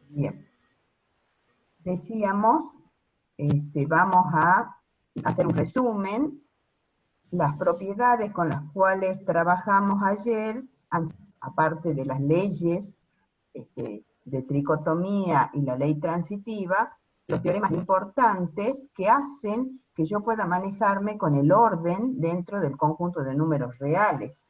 Bien, decíamos, vamos a hacer un resumen. Las propiedades con las cuales trabajamos ayer, aparte de las leyes de tricotomía y la ley transitiva, los teoremas importantes que hacen que yo pueda manejarme con el orden dentro del conjunto de números reales.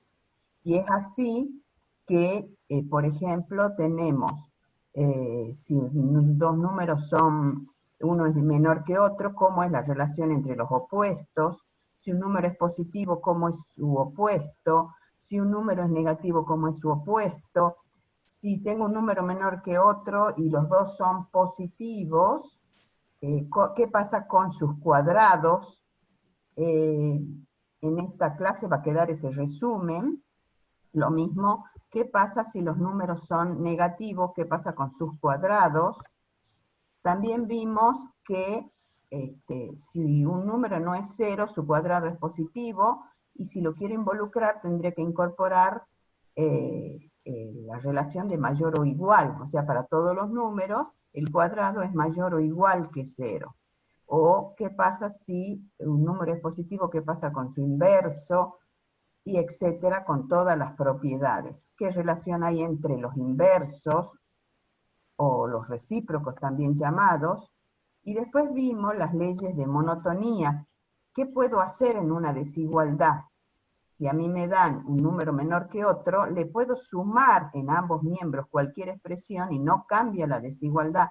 Y es así que, por ejemplo, tenemos, si dos números son, uno es menor que otro, cómo es la relación entre los opuestos. Si un número es positivo, cómo es su opuesto. Si un número es negativo, cómo es su opuesto. Si tengo un número menor que otro y los dos son positivos, ¿qué pasa con sus cuadrados? En esta clase va a quedar ese resumen. Lo mismo, ¿qué pasa si los números son negativos? ¿Qué pasa con sus cuadrados? También vimos que si un número no es cero, su cuadrado es positivo, y si lo quiero involucrar, tendré que incorporar la relación de mayor o igual. O sea, para todos los números, el cuadrado es mayor o igual que cero. O qué pasa si un número es positivo, qué pasa con su inverso, y etcétera, con todas las propiedades. ¿Qué relación hay entre los inversos o los recíprocos también llamados? Y después vimos las leyes de monotonía. ¿Qué puedo hacer en una desigualdad? Si a mí me dan un número menor que otro, le puedo sumar en ambos miembros cualquier expresión y no cambia la desigualdad.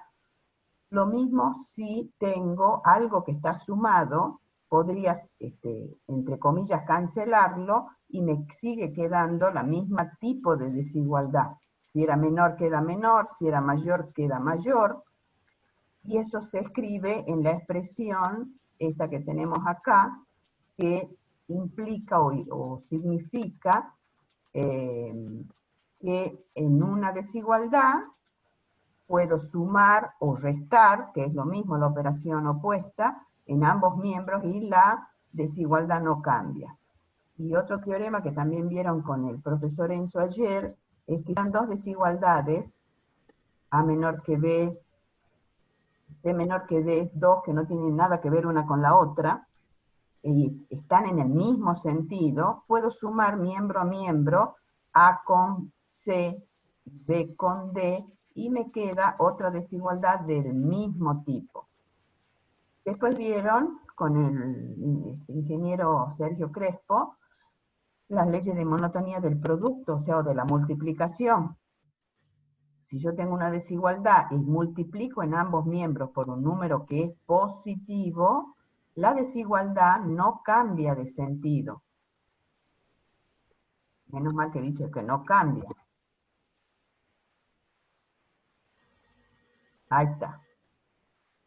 Lo mismo si tengo algo que está sumado, podrías, entre comillas, cancelarlo y me sigue quedando la misma tipo de desigualdad. Si era menor, queda menor, si era mayor, queda mayor. Y eso se escribe en la expresión, esta que tenemos acá, que implica o significa que en una desigualdad puedo sumar o restar, que es lo mismo la operación opuesta, en ambos miembros y la desigualdad no cambia. Y otro teorema que también vieron con el profesor Enzo ayer, es que están dos desigualdades, A menor que B, C menor que D, dos que no tienen nada que ver una con la otra, y están en el mismo sentido, puedo sumar miembro a miembro, A con C, B con D, y me queda otra desigualdad del mismo tipo. Después vieron con el ingeniero Sergio Crespo las leyes de monotonía del producto, o sea, o de la multiplicación. Si yo tengo una desigualdad y multiplico en ambos miembros por un número que es positivo, la desigualdad no cambia de sentido. Menos mal que he dicho que no cambia. Ahí está.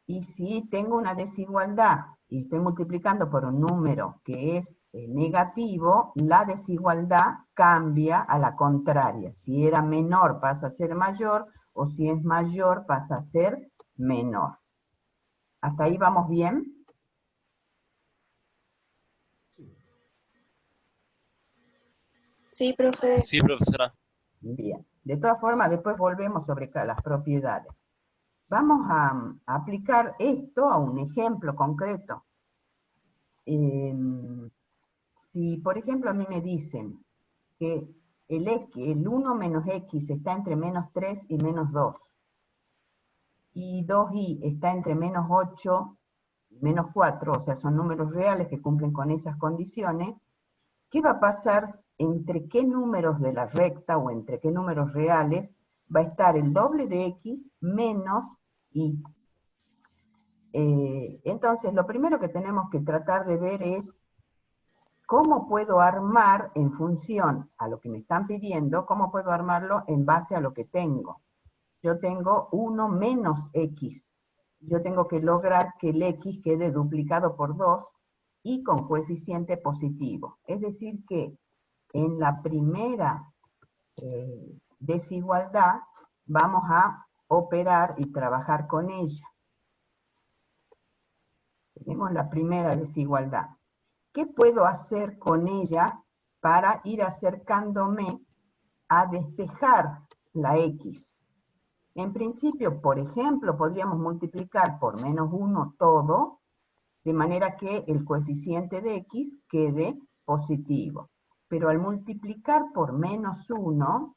Y si tengo una desigualdad y estoy multiplicando por un número que es negativo, la desigualdad cambia a la contraria. Si era menor pasa a ser mayor, o si es mayor pasa a ser menor. ¿Hasta ahí vamos bien? Sí, profe. Sí, profesora. Bien. De todas formas, después volvemos sobre las propiedades. Vamos a aplicar esto a un ejemplo concreto. Si, por ejemplo, a mí me dicen que el 1 menos x está entre menos 3 y menos 2, y 2y está entre menos 8 y menos 4, o sea, son números reales que cumplen con esas condiciones, ¿qué va a pasar entre qué números de la recta o entre qué números reales va a estar el doble de x menos y? Entonces, lo primero que tenemos que tratar de ver es cómo puedo armar en función a lo que me están pidiendo, cómo puedo armarlo en base a lo que tengo. Yo tengo 1 menos x. Yo tengo que lograr que el x quede duplicado por 2 y con coeficiente positivo. Es decir que en la primera desigualdad vamos a operar y trabajar con ella. Tenemos la primera desigualdad. ¿Qué puedo hacer con ella para ir acercándome a despejar la x? En principio, por ejemplo, podríamos multiplicar por menos 1 todo, de manera que el coeficiente de x quede positivo. Pero al multiplicar por menos 1,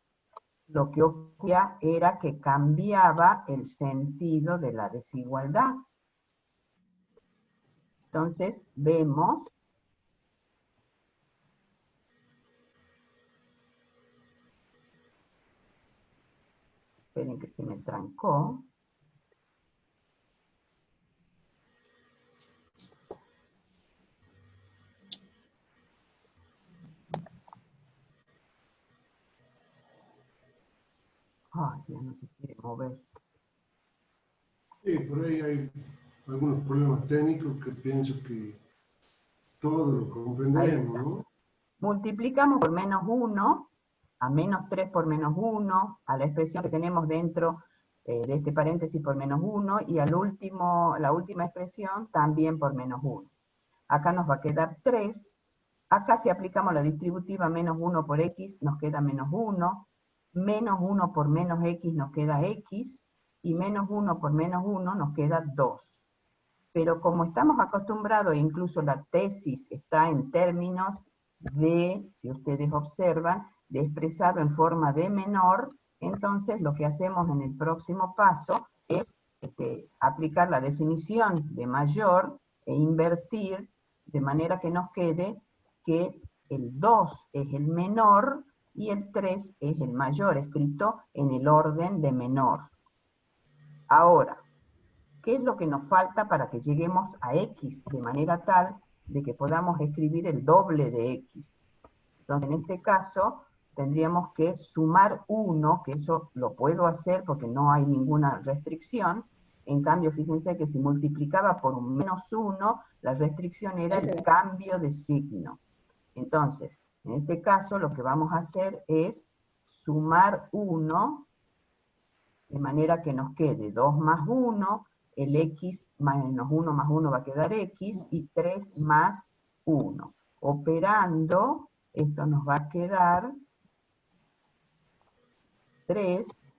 lo que ocurría era que cambiaba el sentido de la desigualdad. Entonces, vemos esperen que se me trancó. Ay, ya no se quiere mover. Sí, por ahí hay algunos problemas técnicos que pienso que todos lo comprendemos, ¿no? Multiplicamos por menos 1, a menos 3 por menos 1, a la expresión que tenemos dentro de este paréntesis por menos 1, y al último, la última expresión también por menos 1. Acá nos va a quedar 3. Acá si aplicamos la distributiva menos 1 por x, nos queda menos 1. Menos 1 por menos x nos queda x. Y menos 1 por menos 1 nos queda 2. Pero como estamos acostumbrados, incluso la tesis está en términos de, si ustedes observan, de expresado en forma de menor, entonces lo que hacemos en el próximo paso es aplicar la definición de mayor e invertir, de manera que nos quede que el 2 es el menor y el 3 es el mayor, escrito en el orden de menor. Ahora, ¿qué es lo que nos falta para que lleguemos a x de manera tal de que podamos escribir el doble de x? Entonces, en este caso, tendríamos que sumar 1, que eso lo puedo hacer porque no hay ninguna restricción. En cambio, fíjense que si multiplicaba por un menos 1, la restricción era el cambio de signo. Entonces, en este caso, lo que vamos a hacer es sumar 1, de manera que nos quede 2 más 1, el x menos 1 más 1 va a quedar x, y 3 más 1. Operando, esto nos va a quedar 3,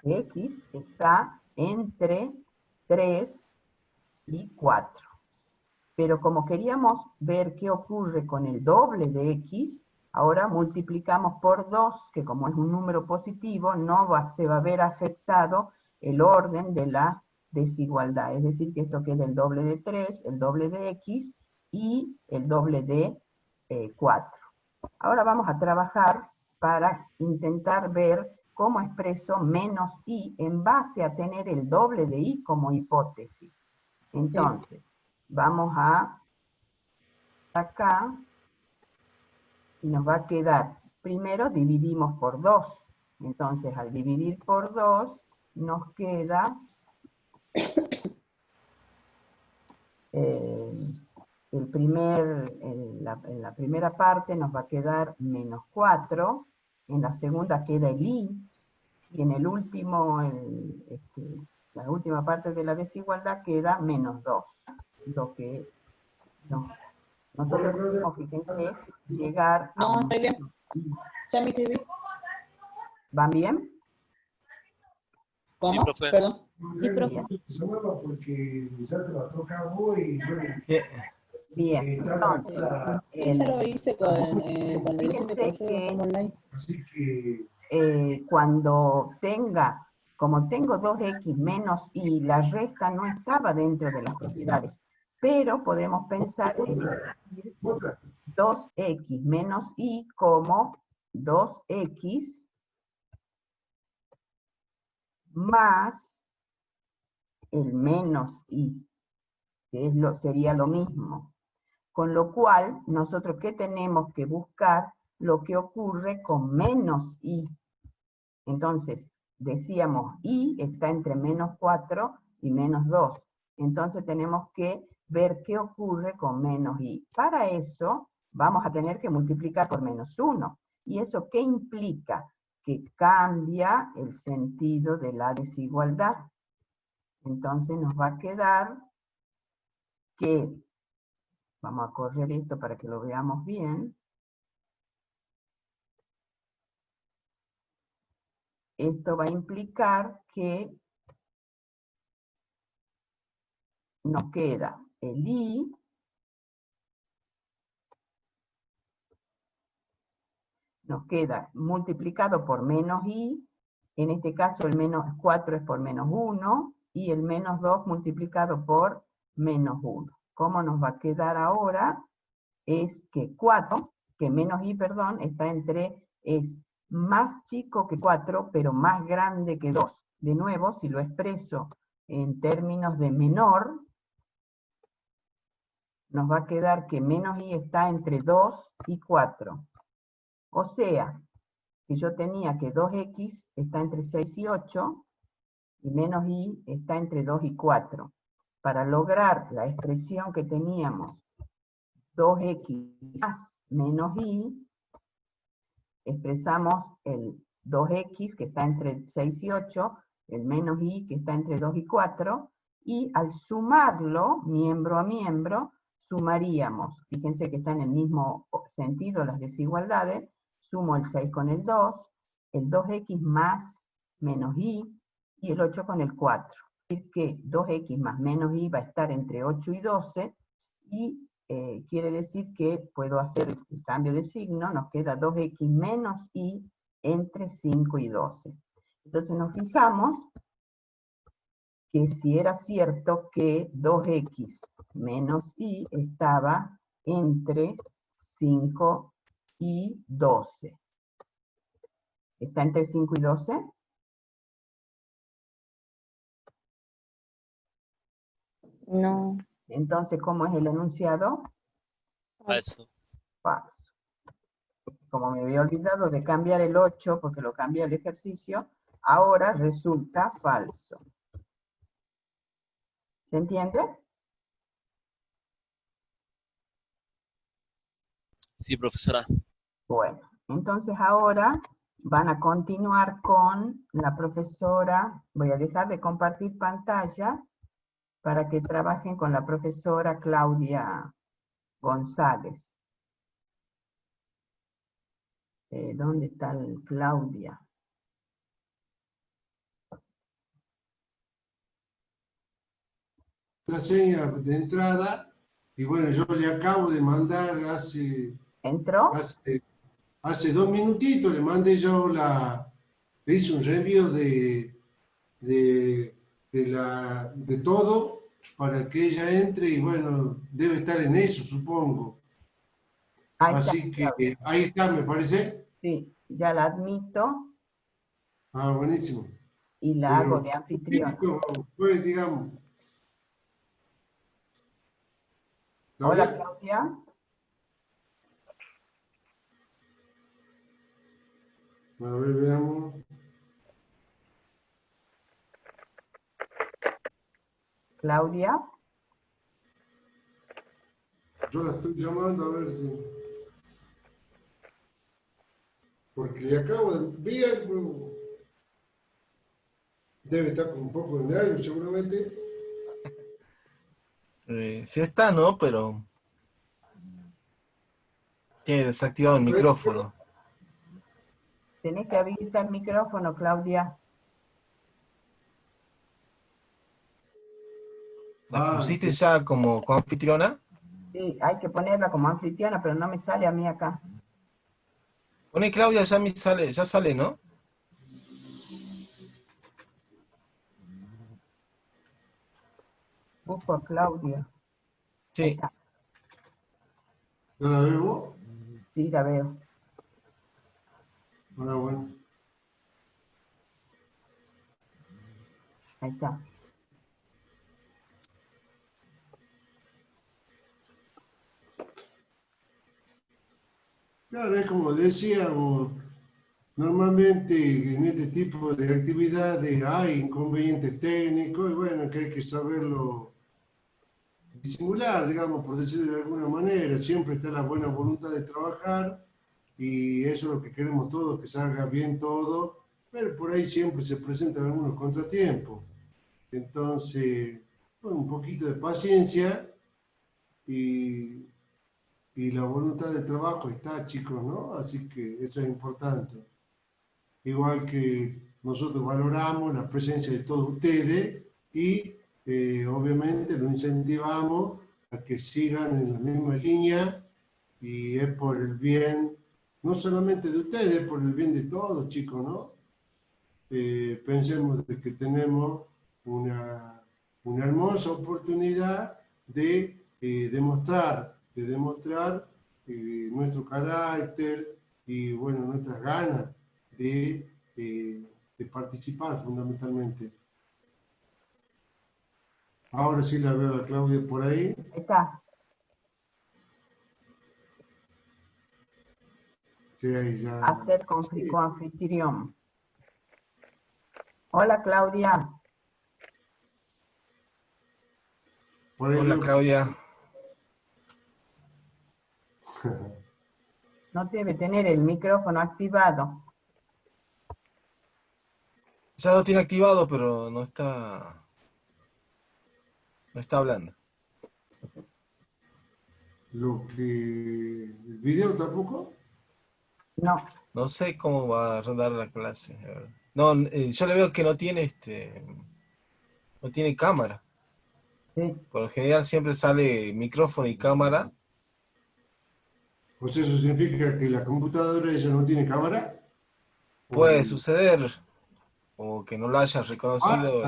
x está entre 3 y 4. Pero como queríamos ver qué ocurre con el doble de x, ahora multiplicamos por 2, que como es un número positivo, se va a ver afectado el orden de la desigualdad. Es decir, que esto queda el doble de 3, el doble de x y el doble de 4. Ahora vamos a trabajar para intentar ver cómo expreso menos i en base a tener el doble de i como hipótesis. Entonces, vamos a acá y nos va a quedar, primero dividimos por 2. Entonces, al dividir por 2, nos queda en la primera parte nos va a quedar menos 4, en la segunda queda el i, y en el último, la última parte de la desigualdad queda menos 2. Lo que nosotros podemos, fíjense, llegar a... No, estoy bien. Ya mi TV. ¿Van bien? ¿Cómo? Sí, profe. Perdón. Sí, profe. Bien, entonces, Sí, ya lo hice con la dirección de fíjense correo como online. que como tengo 2x menos y, la resta no estaba dentro de las propiedades, pero podemos pensar en escribir 2x menos y como 2x más el menos y, que sería lo mismo. Con lo cual, nosotros, ¿qué tenemos que buscar? Lo que ocurre con menos i. Entonces, decíamos, i está entre menos 4 y menos 2. Entonces tenemos que ver qué ocurre con menos i. Para eso, vamos a tener que multiplicar por menos 1. ¿Y eso qué implica? Que cambia el sentido de la desigualdad. Entonces nos va a quedar que, vamos a correr esto para que lo veamos bien, esto va a implicar que nos queda el I nos queda multiplicado por menos I, en este caso el menos 4 es por menos 1, y el menos 2 multiplicado por menos 1. ¿Cómo nos va a quedar ahora? Es que 4, que menos I, perdón, está es más chico que 4, pero más grande que 2. De nuevo, si lo expreso en términos de menor, nos va a quedar que menos I está entre 2 y 4. O sea, que yo tenía que 2x está entre 6 y 8, y menos i está entre 2 y 4. Para lograr la expresión que teníamos, 2x más menos i, expresamos el 2x que está entre 6 y 8, el menos i que está entre 2 y 4, y al sumarlo, miembro a miembro, sumaríamos, fíjense que está en el mismo sentido las desigualdades, sumo el 6 con el 2, el 2x más menos i, y el 8 con el 4. Es decir, que 2x más menos i va a estar entre 8 y 12, y quiere decir que puedo hacer el cambio de signo, nos queda 2x menos i entre 5 y 12. Entonces nos fijamos que si era cierto que 2x menos i estaba entre 5 y 12. ¿Está entre 5 y 12? No. Entonces, ¿cómo es el enunciado? Falso. Falso. Como me había olvidado de cambiar el 8, porque lo cambié al ejercicio, ahora resulta falso. ¿Se entiende? Sí, profesora. Bueno, entonces ahora van a continuar con la profesora. Voy a dejar de compartir pantalla para que trabajen con la profesora Claudia González. ¿Dónde está Claudia? Contraseña de entrada, y bueno, yo le acabo de mandar ¿Entró? hace 2 minutitos, le mandé yo le hice un review de todo para que ella entre, y bueno, debe estar en eso, supongo. Ahí está, Así que Claudia. ahí está, me parece. Sí, ya la admito Ah, buenísimo. y la hago Pero, de anfitriona. pues, digamos. Hola, ¿Claudia? Claudia. A ver, veamos. Claudia. Yo la estoy llamando a ver si... Porque le acabo de enviar, debe estar con un poco de nervio seguramente. Sí está, ¿no? Pero tiene desactivado el micrófono. Tenés que habilitar el micrófono, Claudia. ¿La pusiste ya como anfitriona? Sí, hay que ponerla como anfitriona, pero no me sale a mí acá. Pone Claudia, ya me sale, ya sale, ¿no? Busco a Claudia. Sí. Ahí está. ¿No la veo? Sí, la veo. Ah, bueno. Ahí está. Claro, es como decíamos, normalmente en este tipo de actividades hay inconvenientes técnicos y bueno, que hay que saberlo disimular, digamos, por decirlo de alguna manera. Siempre está la buena voluntad de trabajar y eso es lo que queremos todos, que salga bien todo, pero por ahí siempre se presentan algunos contratiempos. Entonces, bueno, un poquito de paciencia y la voluntad de trabajo está, chicos, ¿no? Así que eso es importante. Igual que nosotros valoramos la presencia de todos ustedes y obviamente lo incentivamos a que sigan en la misma línea y es por el bien, no solamente de ustedes, por el bien de todos, chicos, ¿no? Pensemos de que tenemos una hermosa oportunidad de demostrar nuestro carácter y, bueno, nuestras ganas de participar fundamentalmente. Ahora sí la veo a Claudia por ahí. Ahí está. Sí, ahí ya. Hacer coanfitrión. Hola, Claudia. Por ahí Hola, veo. Claudia. No debe tener el micrófono activado. Ya lo tiene activado, pero no está hablando. ¿El video tampoco? No. No sé cómo va a dar la clase. No, yo le veo que no tiene no tiene cámara. Sí. Por lo general siempre sale micrófono y cámara. Pues eso significa que la computadora ella no tiene cámara. Puede suceder, o que no la haya reconocido.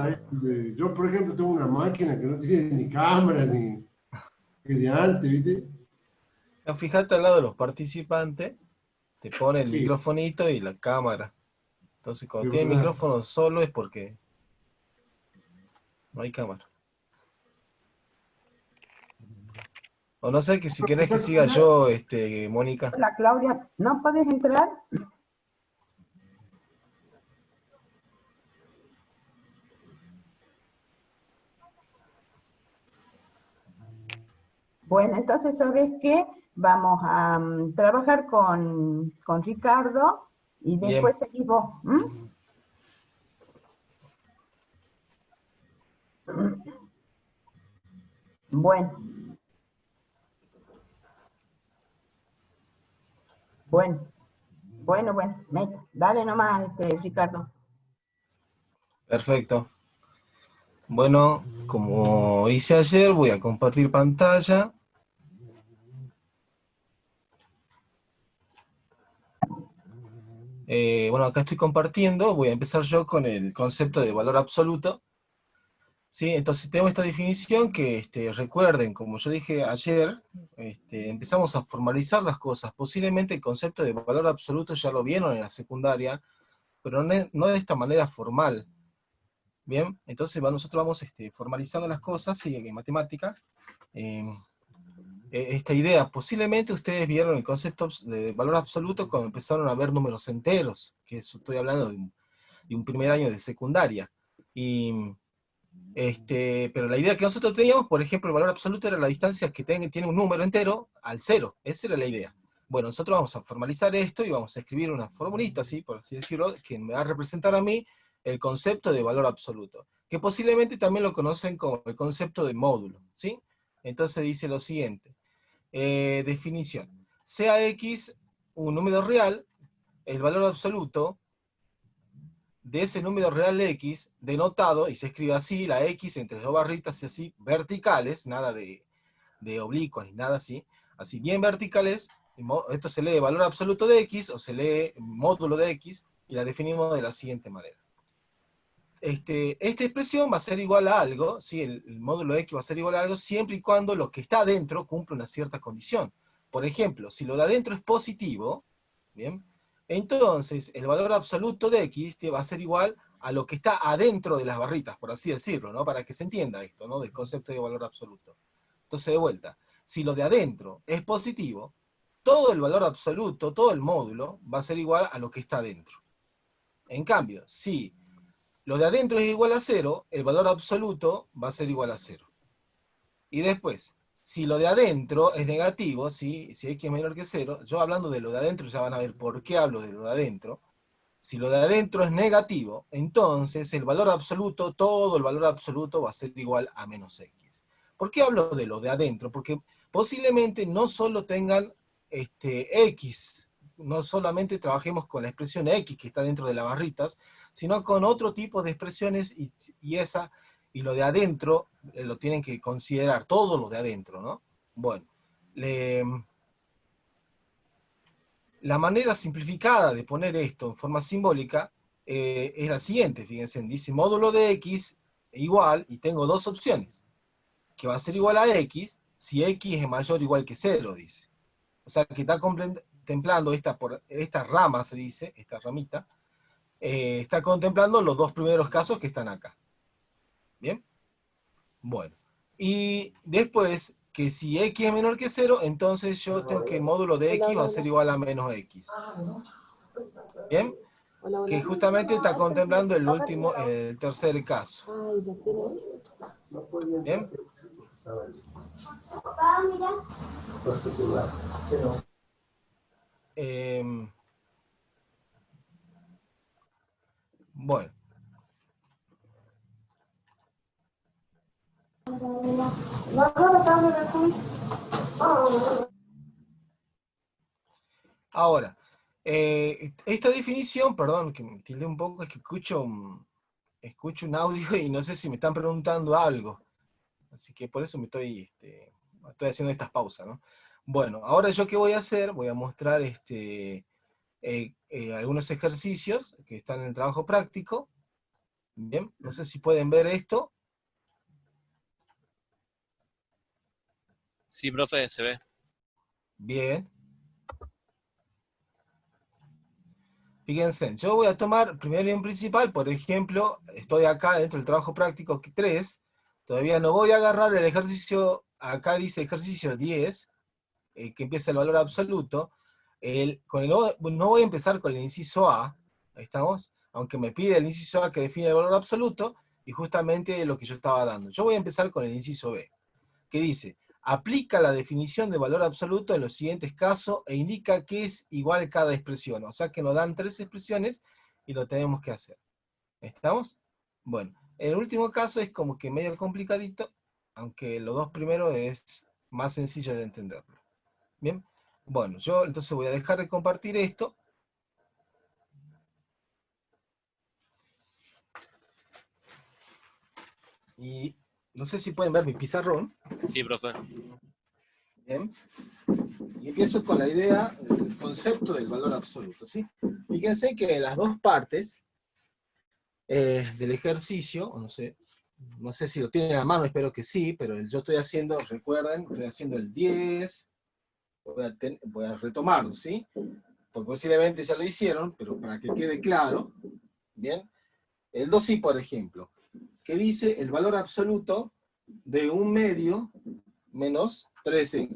Yo, por ejemplo, tengo una máquina que no tiene ni cámara, ni de antes, ¿viste? Fíjate al lado de los participantes, te pone el Sí, microfonito y la cámara. Entonces, cuando de tiene el verdad. micrófono solo es porque no hay cámara. O no sé, que si querés que siga yo, Mónica. Hola, Claudia. ¿No puedes entrar? Bueno, entonces, ¿sabes qué? Vamos a trabajar con Ricardo y Bien, después seguís vos. ¿M? Bueno, bueno. Dale nomás, Ricardo. perfecto. Bueno, como hice ayer, voy a compartir pantalla. Bueno, acá estoy compartiendo. Voy a empezar yo con el concepto de valor absoluto. ¿Sí? Entonces tengo esta definición que, recuerden, como yo dije ayer, empezamos a formalizar las cosas. Posiblemente el concepto de valor absoluto ya lo vieron en la secundaria, pero no de esta manera formal. Bien, entonces nosotros vamos formalizando las cosas, y en matemática, esta idea, posiblemente ustedes vieron el concepto de valor absoluto cuando empezaron a ver números enteros, que eso estoy hablando de un primer año de secundaria. Pero la idea que nosotros teníamos, por ejemplo, el valor absoluto era la distancia que tiene un número entero al cero. Esa era la idea. Bueno, nosotros vamos a formalizar esto y vamos a escribir una formulita, ¿sí? Por así decirlo, que me va a representar a mí el concepto de valor absoluto, que posiblemente también lo conocen como el concepto de módulo, ¿sí? Entonces dice lo siguiente. Definición. Sea X un número real, el valor absoluto de ese número real X, denotado, y se escribe así, la X entre dos barritas así, verticales, nada de oblicuas ni nada así bien verticales, esto se lee valor absoluto de X, o se lee módulo de X, y la definimos de la siguiente manera. Esta expresión va a ser igual a algo, ¿sí? El módulo de X va a ser igual a algo, siempre y cuando lo que está adentro cumple una cierta condición. Por ejemplo, si lo de adentro es positivo, ¿bien? Entonces, el valor absoluto de X va a ser igual a lo que está adentro de las barritas, por así decirlo, ¿no? Para que se entienda esto, ¿no? Del concepto de valor absoluto. Entonces, de vuelta, si lo de adentro es positivo, todo el valor absoluto, todo el módulo, va a ser igual a lo que está adentro. En cambio, si lo de adentro es igual a 0, el valor absoluto va a ser igual a 0. Y después, si lo de adentro es negativo, si X es menor que 0, yo hablando de lo de adentro ya van a ver por qué hablo de lo de adentro. Si lo de adentro es negativo, entonces el valor absoluto, todo el valor absoluto va a ser igual a menos X. ¿Por qué hablo de lo de adentro? Porque posiblemente no solo tengan X no solamente trabajemos con la expresión X que está dentro de las barritas, sino con otro tipo de expresiones y lo de adentro lo tienen que considerar, todo lo de adentro, ¿no? Bueno, la manera simplificada de poner esto en forma simbólica es la siguiente, fíjense, dice módulo de X igual, y tengo dos opciones, que va a ser igual a X, si X es mayor o igual que 0, dice. O sea, que está contemplando esta rama, se dice, esta ramita, está contemplando los dos primeros casos que están acá. ¿Bien? Bueno. Y después, que si X es menor que 0, entonces yo tengo que el módulo de X va a ser igual a menos X. ¿Bien? Que justamente está contemplando el tercer caso. ¿Bien? Bueno. Ahora, esta definición, perdón, que me tildé un poco, es que escucho un audio y no sé si me están preguntando algo. Así que por eso estoy haciendo estas pausas, ¿no? Bueno, ahora yo qué voy a hacer, voy a mostrar algunos ejercicios que están en el trabajo práctico. Bien, no sé si pueden ver esto. Sí, profe, se ve. Bien. Fíjense, yo voy a tomar primero y en principal, por ejemplo, estoy acá dentro del trabajo práctico 3, todavía no voy a agarrar el ejercicio, acá dice ejercicio 10, que empieza el valor absoluto, no voy a empezar con el inciso A, ahí estamos, aunque me pide el inciso A que define el valor absoluto, y justamente lo que yo estaba dando. Yo voy a empezar con el inciso B, que dice, aplica la definición de valor absoluto en los siguientes casos e indica que es igual cada expresión. O sea que nos dan 3 expresiones y lo tenemos que hacer. ¿Estamos? Bueno, el último caso es como que medio complicadito, aunque los dos primeros es más sencillo de entenderlo. Bien, bueno, yo entonces voy a dejar de compartir esto. Y no sé si pueden ver mi pizarrón. Sí, profe. Bien. Y empiezo con la idea, el concepto del valor absoluto, ¿sí? Fíjense que las dos partes del ejercicio, no sé si lo tienen a mano, espero que sí, pero yo estoy haciendo, recuerden, estoy haciendo el 10, voy a retomarlo, ¿sí? Porque posiblemente ya lo hicieron, pero para que quede claro, ¿bien? El 2i, por ejemplo, que dice el valor absoluto de 1/2 menos 3x.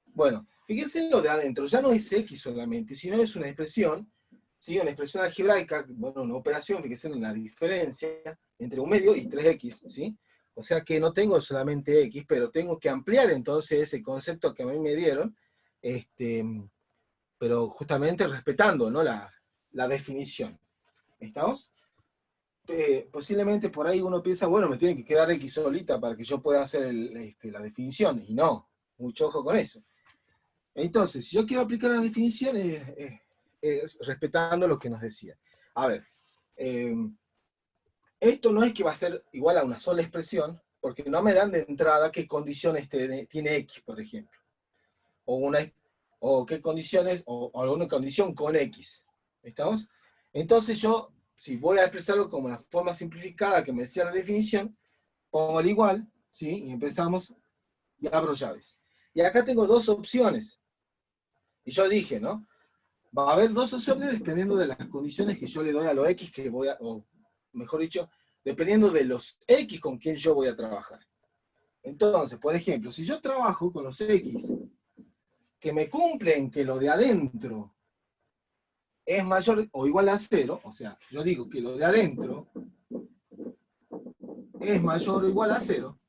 Bueno, fíjense en lo de adentro, ya no es x solamente, sino es una expresión, ¿sí? Una expresión algebraica, bueno, una operación, fíjense en la diferencia entre 1/2 y 3x, ¿sí? O sea que no tengo solamente x, pero tengo que ampliar entonces ese concepto que a mí me dieron, pero justamente respetando, ¿no? la definición. ¿Estamos? Posiblemente por ahí uno piensa, bueno, me tiene que quedar x solita para que yo pueda hacer la definición, y no, mucho ojo con eso. Entonces, si yo quiero aplicar la definición, es respetando lo que nos decía. A ver, esto no es que va a ser igual a una sola expresión, porque no me dan de entrada qué condiciones tiene x, por ejemplo. O qué condiciones, o alguna condición con x. ¿Estamos? Entonces yo, si voy a expresarlo como una forma simplificada que me decía la definición, pongo el igual, ¿sí? Y empezamos, y abro llaves. Y acá tengo dos opciones. Y yo dije, ¿no? Va a haber dos opciones dependiendo de las condiciones que yo le doy a los X que voy a, o mejor dicho, dependiendo de los X con quien yo voy a trabajar. Entonces, por ejemplo, si yo trabajo con los X que me cumplen que lo de adentro es mayor o igual a 0, o sea, yo digo que lo de adentro es mayor o igual a 0,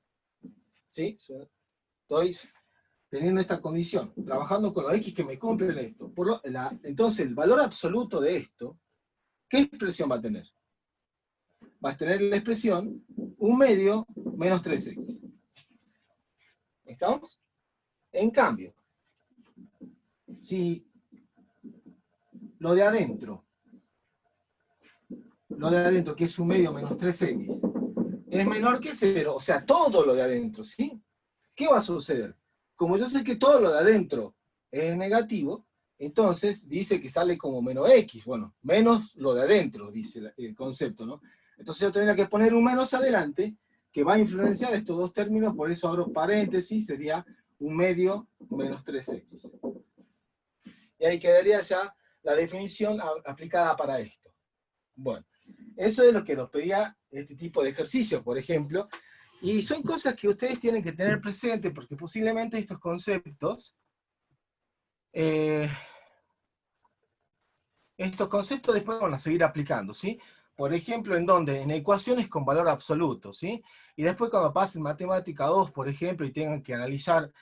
¿sí? Estoy teniendo esta condición, trabajando con los X que me cumplen esto. Entonces, el valor absoluto de esto, ¿qué expresión va a tener? Va a tener la expresión 1/2 menos 3x. ¿Estamos? En cambio, si lo de adentro, que es un medio menos 3x, es menor que 0, o sea, todo lo de adentro, ¿sí? ¿Qué va a suceder? Como yo sé que todo lo de adentro es negativo, entonces dice que sale como menos x, bueno, menos lo de adentro, dice el concepto, ¿no? Entonces yo tendría que poner un menos adelante, que va a influenciar estos dos términos, por eso abro paréntesis, sería un medio menos 3x. Y ahí quedaría ya la definición aplicada para esto. Bueno, eso es lo que nos pedía este tipo de ejercicios, por ejemplo, y son cosas que ustedes tienen que tener presente, porque posiblemente estos conceptos después van a seguir aplicando, ¿sí? Por ejemplo, ¿en dónde? En ecuaciones con valor absoluto, ¿sí? Y después cuando pasen matemática 2, por ejemplo, y tengan que analizar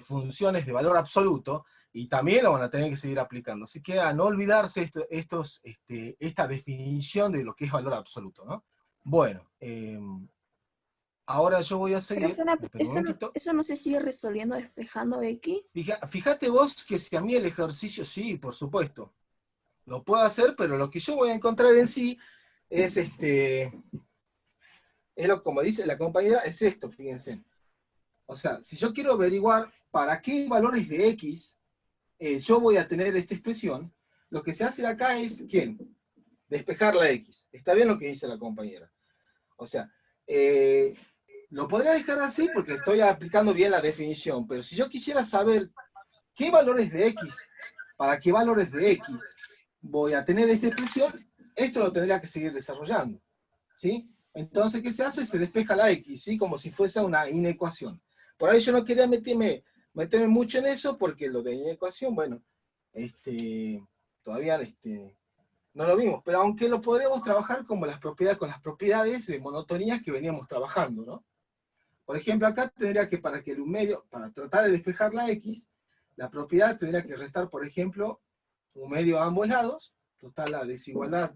funciones de valor absoluto, y también lo van a tener que seguir aplicando. Así que a no olvidarse esta definición de lo que es valor absoluto, ¿no? Bueno, ahora yo voy a seguir. ¿Eso no se sigue resolviendo despejando X? Fíjate vos que si a mí el ejercicio, sí, por supuesto, lo puedo hacer, pero lo que yo voy a encontrar en sí es como dice la compañera, es esto, fíjense. O sea, si yo quiero averiguar para qué valores de X yo voy a tener esta expresión, lo que se hace de acá es, ¿quién? Despejar la X. Está bien lo que dice la compañera. O sea, lo podría dejar así porque estoy aplicando bien la definición, pero si yo quisiera saber qué valores de X, para qué valores de X voy a tener esta expresión, esto lo tendría que seguir desarrollando, ¿sí? Entonces, ¿qué se hace? Se despeja la X, ¿sí? Como si fuese una inecuación. Por ahí yo no quería meterme mucho en eso, porque lo de inecuación, bueno, todavía no lo vimos, pero aunque lo podremos trabajar como con las propiedades de monotonías que veníamos trabajando, ¿no? Por ejemplo, acá tendría que, para tratar de despejar la X, la propiedad tendría que restar, por ejemplo, un medio a ambos lados, total la desigualdad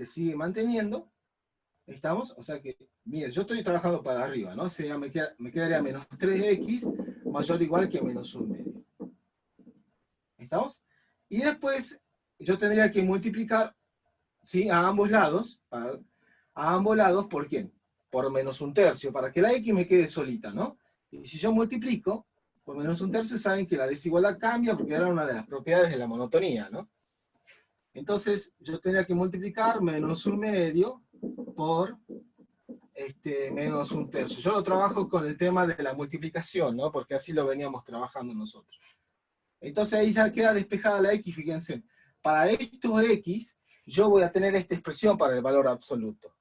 sigue manteniendo, ¿estamos? O sea que, miren, yo estoy trabajando para arriba, ¿no? O sea, me quedaría menos 3x mayor o igual que menos 1/2. ¿Estamos? Y después yo tendría que multiplicar, ¿sí? A ambos lados, ¿por quién? Por menos 1/3, para que la x me quede solita, ¿no? Y si yo multiplico por menos 1/3, saben que la desigualdad cambia porque era una de las propiedades de la monotonía, ¿no? Entonces yo tendría que multiplicar menos 1/2 por menos 1/3. Yo lo trabajo con el tema de la multiplicación, ¿no? Porque así lo veníamos trabajando nosotros. Entonces ahí ya queda despejada la x, fíjense. Para estos x, yo voy a tener esta expresión para el valor absoluto.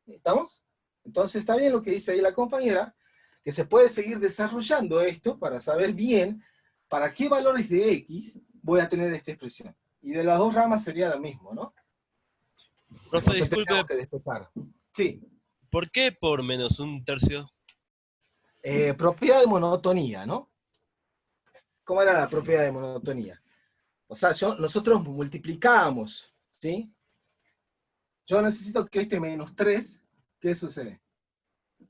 ¿Estamos? Entonces está bien lo que dice ahí la compañera, que se puede seguir desarrollando esto para saber bien para qué valores de x voy a tener esta expresión. Y de las dos ramas sería lo mismo, ¿no? Profe, Entonces disculpe, tenemos que despejar. Sí. ¿por qué por menos 1/3? Propiedad de monotonía, ¿no? ¿Cómo era la propiedad de monotonía? O sea, nosotros multiplicamos, ¿sí? Yo necesito que este menos 3, ¿qué sucede?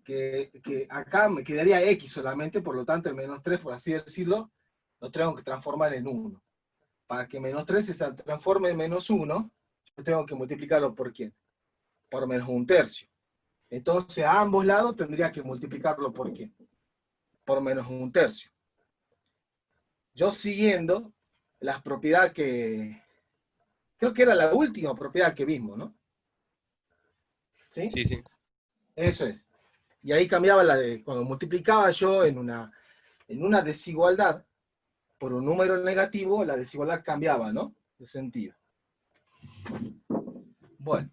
Que acá me quedaría x solamente, por lo tanto el menos 3, por así decirlo, lo tengo que transformar en 1. Para que menos 3 se transforme en menos 1, yo tengo que multiplicarlo por ¿quién? Por menos 1/3. Entonces a ambos lados tendría que multiplicarlo por ¿quién? Por menos 1/3. Yo siguiendo las propiedades que... Creo que era la última propiedad que vimos, ¿no? ¿Sí? Sí, sí. Eso es. Y ahí cambiaba cuando multiplicaba yo en una desigualdad por un número negativo, la desigualdad cambiaba, ¿no? De sentido. Bueno.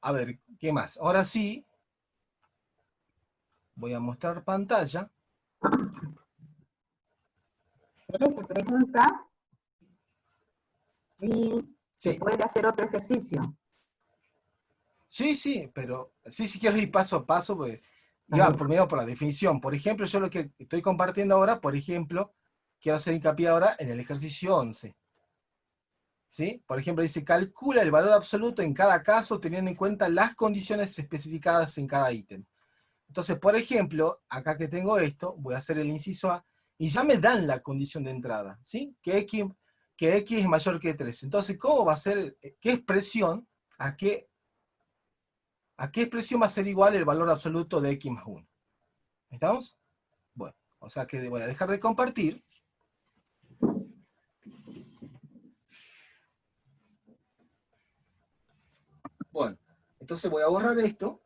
A ver, ¿qué más? Ahora sí, voy a mostrar pantalla. Te pregunta si se puede hacer otro ejercicio. Sí, pero si quieres ir paso a paso, pues ya primero por la definición. Por ejemplo, yo lo que estoy compartiendo ahora, por ejemplo, quiero hacer hincapié ahora en el ejercicio 11. ¿Sí? Por ejemplo, dice, calcula el valor absoluto en cada caso teniendo en cuenta las condiciones especificadas en cada ítem. Entonces, por ejemplo, acá que tengo esto, voy a hacer el inciso A, y ya me dan la condición de entrada, ¿sí? Que X es mayor que 3. Entonces, ¿cómo va a ser, qué expresión, a qué expresión va a ser igual el valor absoluto de X más 1? ¿Estamos? Bueno, o sea que voy a dejar de compartir. Bueno, entonces voy a borrar esto.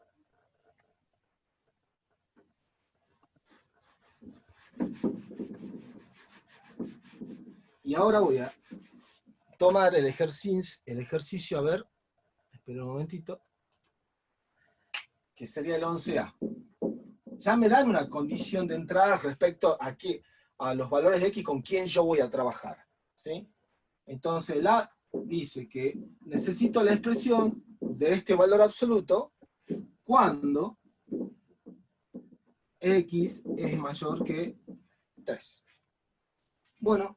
Y ahora voy a tomar el ejercicio, a ver, espera un momentito, que sería el 11A. Ya me dan una condición de entrada respecto a los valores de X con quién yo voy a trabajar, ¿sí? Entonces la dice que necesito la expresión de este valor absoluto cuando X es mayor que 3. Bueno,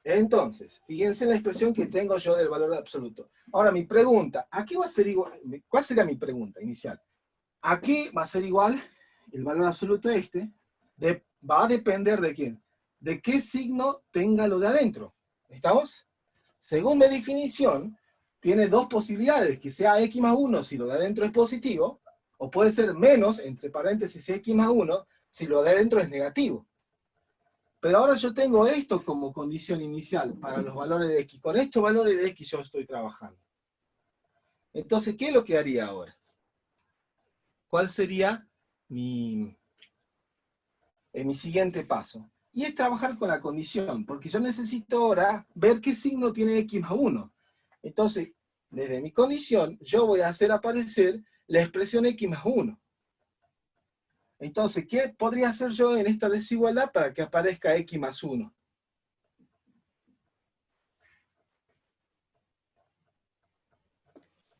entonces, fíjense en la expresión que tengo yo del valor absoluto. Ahora mi pregunta, ¿a qué va a ser igual? ¿Cuál sería mi pregunta inicial? ¿A qué va a ser igual el valor absoluto este? Va a depender de quién. De qué signo tenga lo de adentro. ¿Estamos? Según mi definición, tiene dos posibilidades, que sea X más 1 si lo de adentro es positivo, o puede ser menos, entre paréntesis, X más 1 si lo de adentro es negativo. Pero ahora yo tengo esto como condición inicial para los valores de X. Con estos valores de X yo estoy trabajando. Entonces, ¿qué es lo que haría ahora? ¿Cuál sería mi siguiente paso? Y es trabajar con la condición, porque yo necesito ahora ver qué signo tiene X más 1. Entonces, desde mi condición, yo voy a hacer aparecer la expresión X más 1. Entonces, ¿qué podría hacer yo en esta desigualdad para que aparezca X más 1?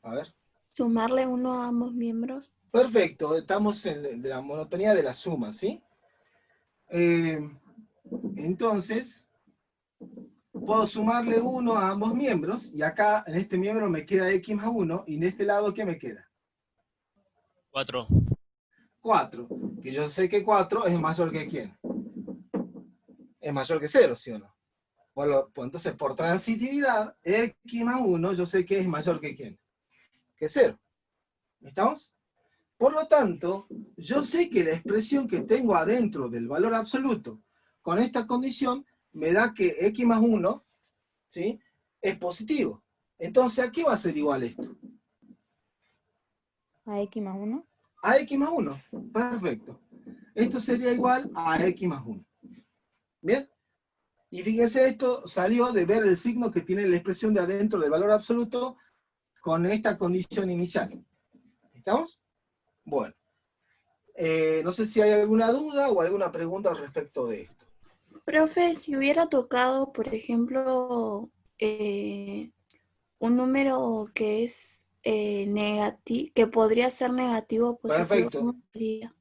A ver. Sumarle 1 a ambos miembros. Perfecto, estamos en la monotonía de la suma, ¿sí? Entonces, puedo sumarle 1 a ambos miembros, y acá en este miembro me queda X más 1, y en este lado, ¿qué me queda? 4. 4, que yo sé que 4 es mayor que ¿quién? Es mayor que 0, ¿sí o no? Bueno, pues entonces, por transitividad, X más 1, yo sé que es mayor que ¿quién? Que 0. ¿Estamos? Por lo tanto, yo sé que la expresión que tengo adentro del valor absoluto con esta condición me da que X más 1, ¿sí?, es positivo. Entonces, ¿a qué va a ser igual esto? ¿A X más 1? A X más 1. Perfecto. Esto sería igual a X más 1. ¿Bien? Y fíjense, esto salió de ver el signo que tiene la expresión de adentro del valor absoluto con esta condición inicial. ¿Estamos? Bueno. No sé si hay alguna duda o alguna pregunta respecto de esto. Profe, si hubiera tocado, por ejemplo, un número que es negativo, que podría ser negativo o positivo. Perfecto. ¿Cómo sería?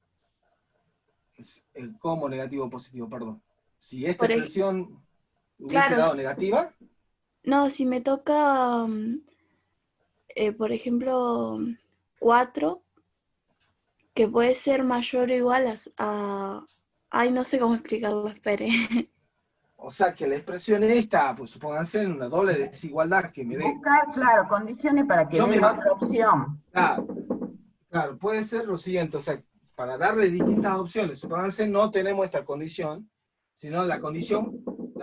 ¿Cómo negativo o positivo? Perdón. Si esta Por ej- expresión hubiese Claro, dado negativa, no, si me toca, por ejemplo, 4, que puede ser mayor o igual ay, no sé cómo explicarlo, espere. o sea que la expresión esta, pues supónganse en una doble desigualdad que me dé. Buscar, claro, condiciones para que Yo dé me- la otra opción. Claro, puede ser lo siguiente, o sea, para darle distintas opciones, supónganse no tenemos esta condición, sino la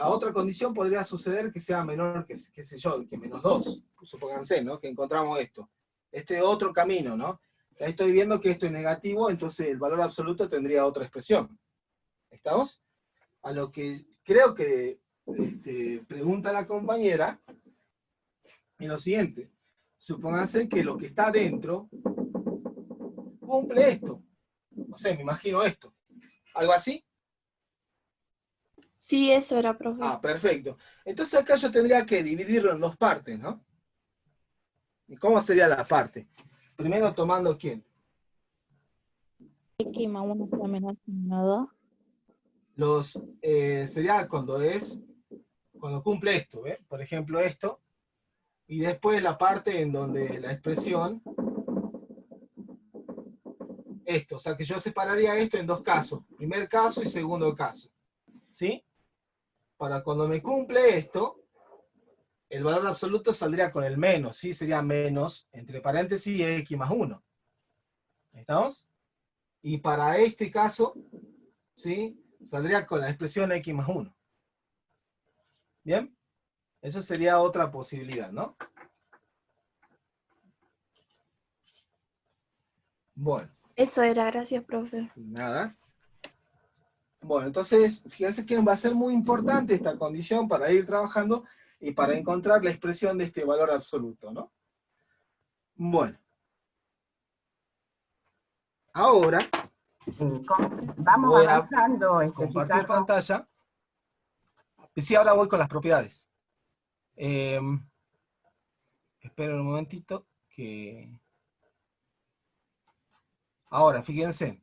otra condición podría suceder que sea menor que, qué sé yo, que menos 2, supónganse, ¿no? Que encontramos esto. Este otro camino, ¿no? Ahí estoy viendo que esto es negativo, entonces el valor absoluto tendría otra expresión. ¿Estamos? A lo que creo que pregunta la compañera es lo siguiente. Supónganse que lo que está adentro cumple esto. No sé, me imagino esto. ¿Algo así? Sí, eso era, profe. Ah, perfecto. Entonces acá yo tendría que dividirlo en dos partes, ¿no? ¿Y cómo sería la parte? Primero tomando ¿quién? X más 1 sea menor que menos 2. Sería cuando cumple esto, ¿ves? Por ejemplo esto. Y después la parte en donde la expresión esto, o sea que yo separaría esto en dos casos, primer caso y segundo caso. ¿sí? Para cuando me cumple esto, el valor absoluto saldría con el menos, ¿sí? Sería menos, entre paréntesis, x más 1. ¿Estamos? Y para este caso, ¿sí? Saldría con la expresión x más 1. ¿Bien? Eso sería otra posibilidad, ¿no? Bueno. Eso era, gracias, profe. Nada. Bueno, entonces, fíjense que va a ser muy importante esta condición para ir trabajando y para encontrar la expresión de este valor absoluto, ¿no? Bueno. Ahora, Vamos voy a avanzando, compartir Chicago. pantalla. Y sí, ahora voy con las propiedades. Esperen un momentito que... Ahora, fíjense.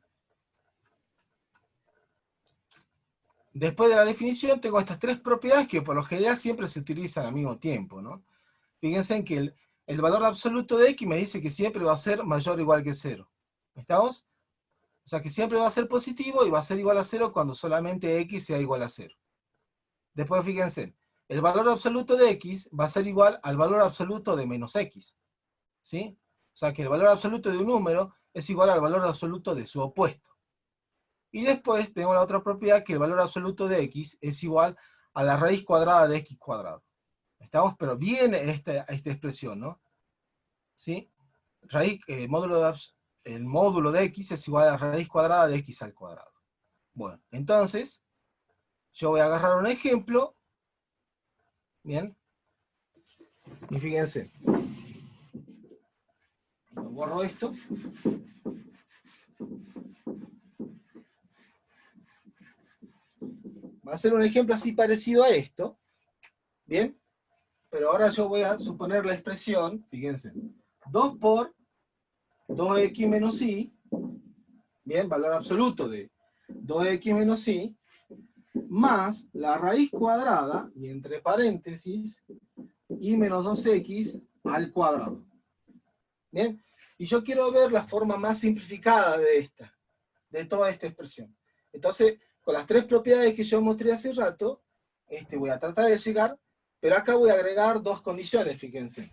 Después de la definición tengo estas tres propiedades que por lo general siempre se utilizan al mismo tiempo, ¿no? Fíjense en que el valor absoluto de x me dice que siempre va a ser mayor o igual que 0. ¿Estamos? O sea que siempre va a ser positivo y va a ser igual a 0 cuando solamente x sea igual a 0. Después fíjense, el valor absoluto de x va a ser igual al valor absoluto de menos x. ¿Sí? O sea que el valor absoluto de un número es igual al valor absoluto de su opuesto. Y después tenemos la otra propiedad que el valor absoluto de x es igual a la raíz cuadrada de x cuadrado. ¿Estamos? Pero viene esta expresión, ¿no? ¿Sí? El módulo de x es igual a la raíz cuadrada de x al cuadrado. Bueno, entonces, yo voy a agarrar un ejemplo. Bien. Y fíjense. Borro esto. Va a ser un ejemplo así parecido a esto. Bien. Pero ahora yo voy a suponer la expresión, fíjense, 2 por 2x menos y, bien, valor absoluto de 2x menos y, más la raíz cuadrada, y entre paréntesis, y menos 2x al cuadrado. Bien, y yo quiero ver la forma más simplificada de toda esta expresión. Entonces, con las tres propiedades que yo mostré hace rato, voy a tratar de llegar, pero acá voy a agregar dos condiciones, fíjense.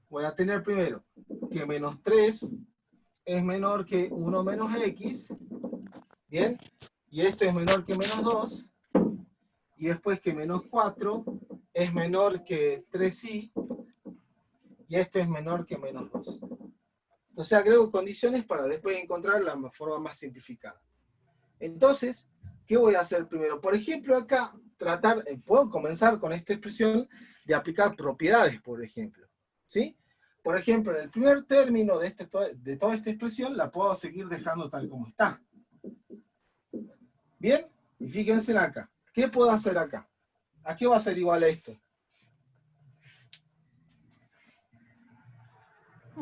Voy a tener primero que menos 3 es menor que 1 menos x, ¿bien? Y esto es menor que menos 2, y después que menos 4 es menor que 3y, y esto es menor que menos 2. Entonces agrego condiciones para después encontrar la forma más simplificada. Entonces, ¿qué voy a hacer primero? Por ejemplo, acá, puedo comenzar con esta expresión de aplicar propiedades, por ejemplo. ¿Sí? Por ejemplo, en el primer término de toda esta expresión, la puedo seguir dejando tal como está. ¿Bien? Y fíjense acá. ¿Qué puedo hacer acá? ¿A qué va a ser igual a esto?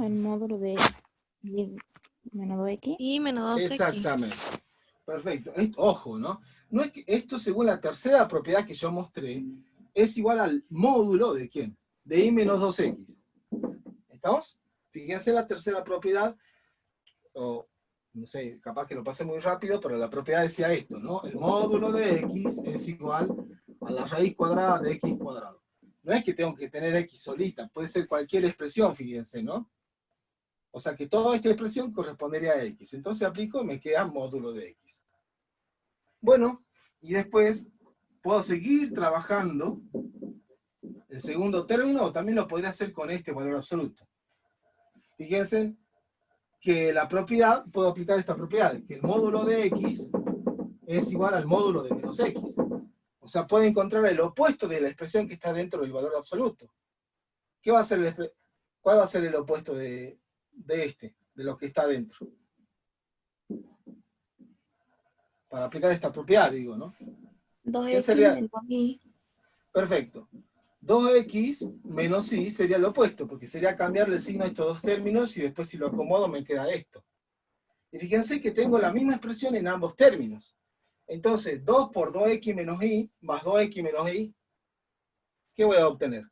El módulo de y menos 2x. Y menos 2x. Exactamente. Perfecto. Ojo, ¿no? No es que esto, según la tercera propiedad que yo mostré, es igual al módulo de ¿quién? De y menos 2x. ¿Estamos? Fíjense la tercera propiedad, o no sé, capaz que lo pasé muy rápido, pero la propiedad decía esto, ¿no? El módulo de x es igual a la raíz cuadrada de x cuadrado. No es que tengo que tener x solita, puede ser cualquier expresión, fíjense, ¿no? O sea que toda esta expresión correspondería a x. Entonces aplico y me queda módulo de x. Bueno, y después puedo seguir trabajando el segundo término, o también lo podría hacer con este valor absoluto. Fíjense que la propiedad, puedo aplicar esta propiedad, que el módulo de x es igual al módulo de menos x. O sea, puedo encontrar el opuesto de la expresión que está dentro del valor absoluto. ¿Cuál va a ser el opuesto de lo que está dentro? Para aplicar esta propiedad, digo, ¿no? 2x menos y. Perfecto. 2x menos y sería lo opuesto, porque sería cambiarle el signo a estos dos términos y después si lo acomodo me queda esto. Y fíjense que tengo la misma expresión en ambos términos. Entonces, 2 por 2x menos y más 2x menos y, ¿qué voy a obtener?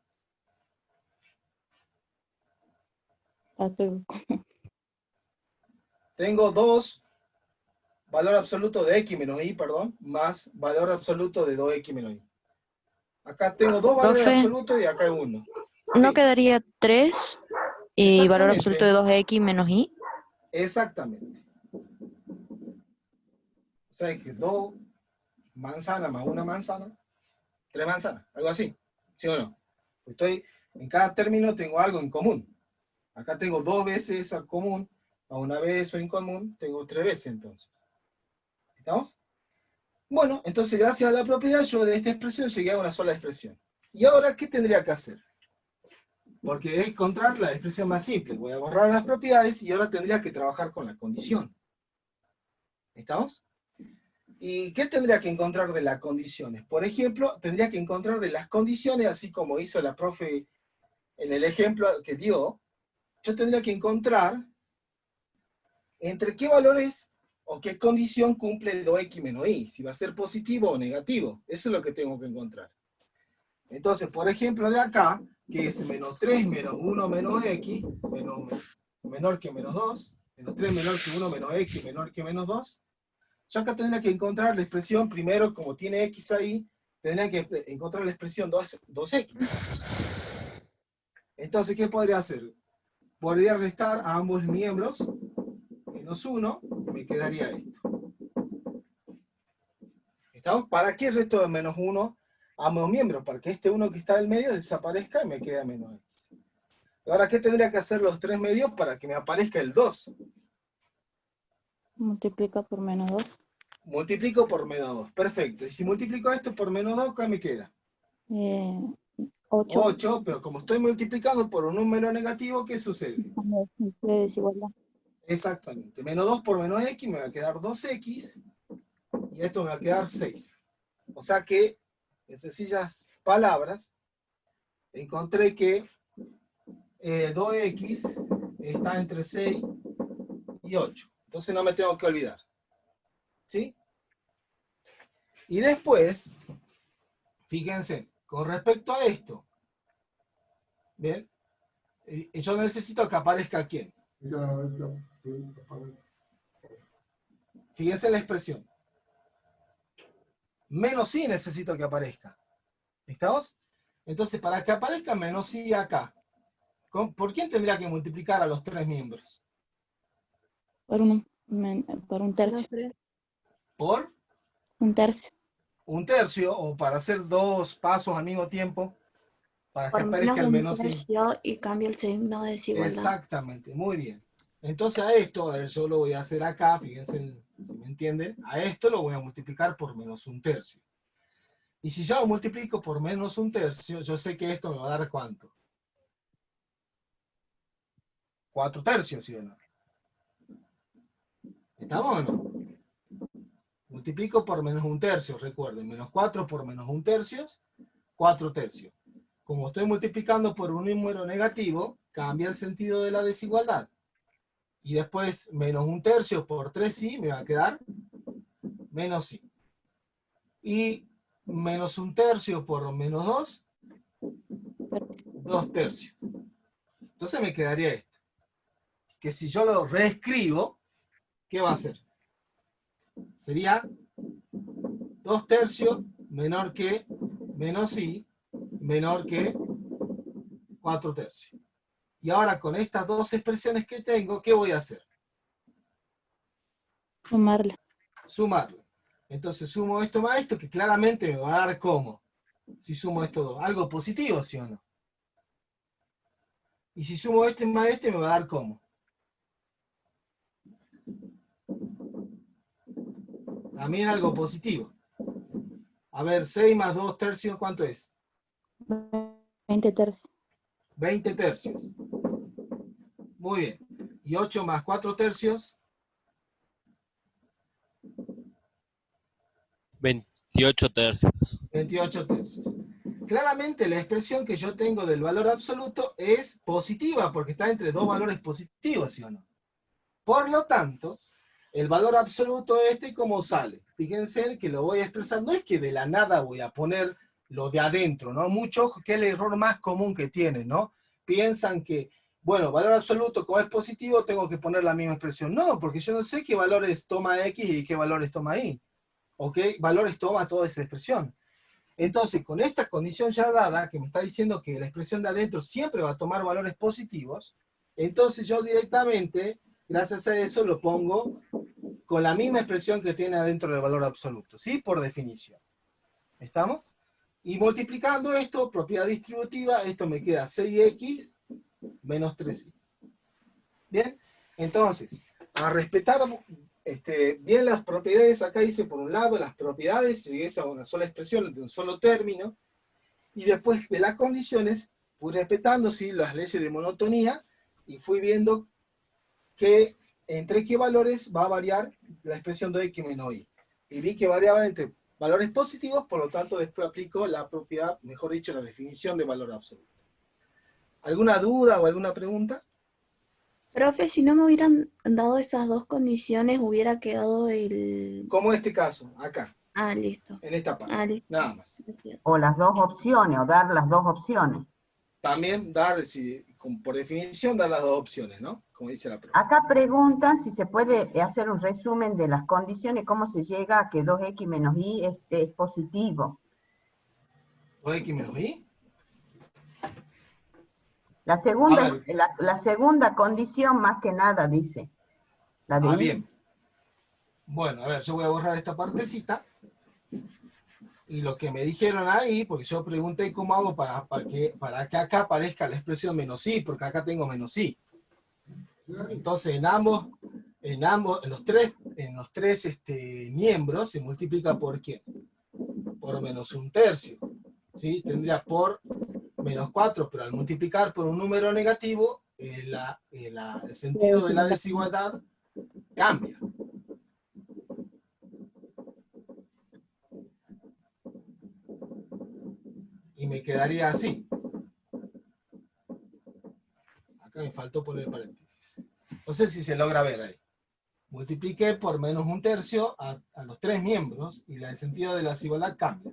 Tengo 2 valor absoluto de x menos y, perdón, más valor absoluto de 2x menos y. Acá tengo dos valores Profe. absolutos y acá hay uno. ¿No Sí. quedaría 3 y valor absoluto de Exactamente. 2x menos y? Exactamente. O sea que 2 manzanas más una manzana, 3 manzanas, algo así. ¿Sí o no? En cada término tengo algo en común. Acá tengo 2 veces eso en común, a una vez eso en común, tengo 3 veces entonces. ¿Estamos? Bueno, entonces gracias a la propiedad yo de esta expresión llegué a una sola expresión. ¿Y ahora qué tendría que hacer? Porque es encontrar la expresión más simple. Voy a borrar las propiedades y ahora tendría que trabajar con la condición. ¿Estamos? ¿Y qué tendría que encontrar de las condiciones? Por ejemplo, tendría que encontrar de las condiciones, así como hizo la profe en el ejemplo que dio, yo tendría que encontrar entre qué valores o qué condición cumple 2x menos y, si va a ser positivo o negativo. Eso es lo que tengo que encontrar. Entonces, por ejemplo, de acá, que es menos 3 menos 1 menos x, menor que menos 2, menos 3 menor que 1 menos x, menor que menos 2, yo acá tendría que encontrar la expresión, primero, como tiene x ahí, tendría que encontrar la expresión 2x. Entonces, ¿qué podría hacer? Podría restar a ambos miembros, menos 1, y me quedaría esto. ¿Estamos? ¿Para qué resto de menos 1 a ambos miembros? Para que este 1 que está del medio desaparezca y me queda menos x. Ahora, ¿qué tendría que hacer los 3 medios para que me aparezca el 2? Multiplica por menos 2. Multiplico por menos 2. Perfecto. Y si multiplico esto por menos 2, ¿qué me queda? 8. 8, pero como estoy multiplicando por un número negativo, ¿qué sucede? De desigualdad. Exactamente. Menos 2 por menos x me va a quedar 2x, y esto me va a quedar 6. O sea que, en sencillas palabras, encontré que 2x está entre 6 y 8. Entonces no me tengo que olvidar. ¿Sí? Y después, fíjense, con respecto a esto, ¿bien? Yo necesito que aparezca ¿quién? Fíjense la expresión. Menos i necesito que aparezca. ¿Estamos? Entonces, para que aparezca menos i acá, ¿por quién tendría que multiplicar a los 3 miembros? Por un tercio. Por Un tercio. un tercio, o para hacer 2 pasos al mismo tiempo, para que Por menos aparezca el un menos i. tercio y cambio el signo de desigualdad. Exactamente, muy bien. Entonces a esto, yo lo voy a hacer acá, fíjense si me entienden, a esto lo voy a multiplicar por menos un tercio. Y si yo lo multiplico por menos un tercio, yo sé que esto me va a dar ¿cuánto? 4 tercios, ¿sí o no? ¿Estamos o no? Multiplico por menos un tercio, recuerden, menos 4 por menos un tercio, 4 tercios. Como estoy multiplicando por un número negativo, cambia el sentido de la desigualdad. Y después, menos un tercio por 3i, me va a quedar menos i. Y menos un tercio por menos 2, 2 tercios. Entonces me quedaría esto. Que si yo lo reescribo, ¿qué va a ser? Sería 2 tercios menor que menos i, menor que 4 tercios. Y ahora con estas dos expresiones que tengo, ¿qué voy a hacer? Sumarla. Sumarlo. Entonces sumo esto más esto, que claramente me va a dar ¿cómo? Si sumo esto dos. Algo positivo, ¿sí o no? Y si sumo este más este, me va a dar ¿cómo? También algo positivo. A ver, 6 más 2 tercios, ¿cuánto es? 20 tercios. 20 tercios. Muy bien. Y 8 más 4 tercios. 28 tercios. 28 tercios. Claramente la expresión que yo tengo del valor absoluto es positiva, porque está entre dos valores positivos, ¿sí o no? Por lo tanto, el valor absoluto ¿cómo sale? Fíjense que lo voy a expresar, no es que de la nada voy a poner lo de adentro, ¿no? Mucho ojo, que es el error más común que tienen, ¿no? Piensan que Bueno, valor absoluto, como es positivo, tengo que poner la misma expresión. No, porque yo no sé qué valores toma X y qué valores toma Y. O qué valores toma toda esa expresión. Entonces, con esta condición ya dada, que me está diciendo que la expresión de adentro siempre va a tomar valores positivos, entonces yo directamente, gracias a eso, lo pongo con la misma expresión que tiene adentro del valor absoluto, ¿sí? Por definición. ¿Estamos? Y multiplicando esto, propiedad distributiva, esto me queda 6x menos 3y. ¿Bien? Entonces, a respetar bien las propiedades, acá dice por un lado las propiedades, si es a una sola expresión de un solo término, y después de las condiciones, fui respetando ¿sí? las leyes de monotonía, y fui viendo que entre qué valores va a variar la expresión de x menos y. Y vi que variaban entre valores positivos, por lo tanto después aplico la propiedad, mejor dicho, la definición de valor absoluto. ¿Alguna duda o alguna pregunta? Profe, si no me hubieran dado esas dos condiciones, hubiera quedado el... Como este caso, acá, Ah, listo. en esta parte, Ah, listo. nada más. Es cierto. O las dos opciones, o dar las dos opciones. También dar, por definición, dar las dos opciones, ¿no? Como dice la profe. Acá preguntan si se puede hacer un resumen de las condiciones, cómo se llega a que 2x menos y es positivo. ¿2x menos y? La A segunda, ver. la segunda condición más que nada dice. La de y. Bien. Bueno, a ver, yo voy a borrar esta partecita. Y lo que me dijeron ahí, porque yo pregunté cómo hago para que acá aparezca la expresión menos i, porque acá tengo menos i. Entonces en los tres miembros se multiplica por ¿qué? Por menos un tercio. ¿Sí? Tendría por menos 4, pero al multiplicar por un número negativo, el sentido de la desigualdad cambia. Y me quedaría así. Acá me faltó poner paréntesis. No sé si se logra ver ahí. Multipliqué por menos un tercio a los tres miembros y el sentido de la desigualdad cambia.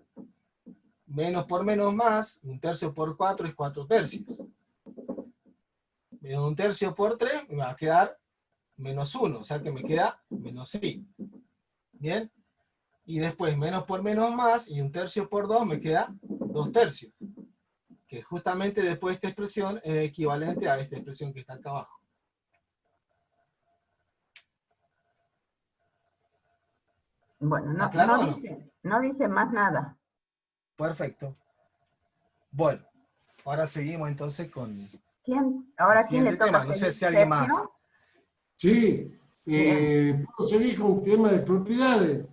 Menos por menos más, un tercio por 4 es 4 tercios. Menos un tercio por 3 me va a quedar menos 1, o sea que me queda menos i. ¿Bien? Y después menos por menos más, y un tercio por 2 me queda 2 tercios. Que justamente después de esta expresión es equivalente a esta expresión que está acá abajo. Bueno, ¿Está claro o no? No dice más nada. Perfecto. Bueno, ahora seguimos entonces con Ahora el quién le siguiente toca tema. No sé seguir? si alguien más. ¿Sergio? Sí, Bien. puedo seguir con un tema de propiedades.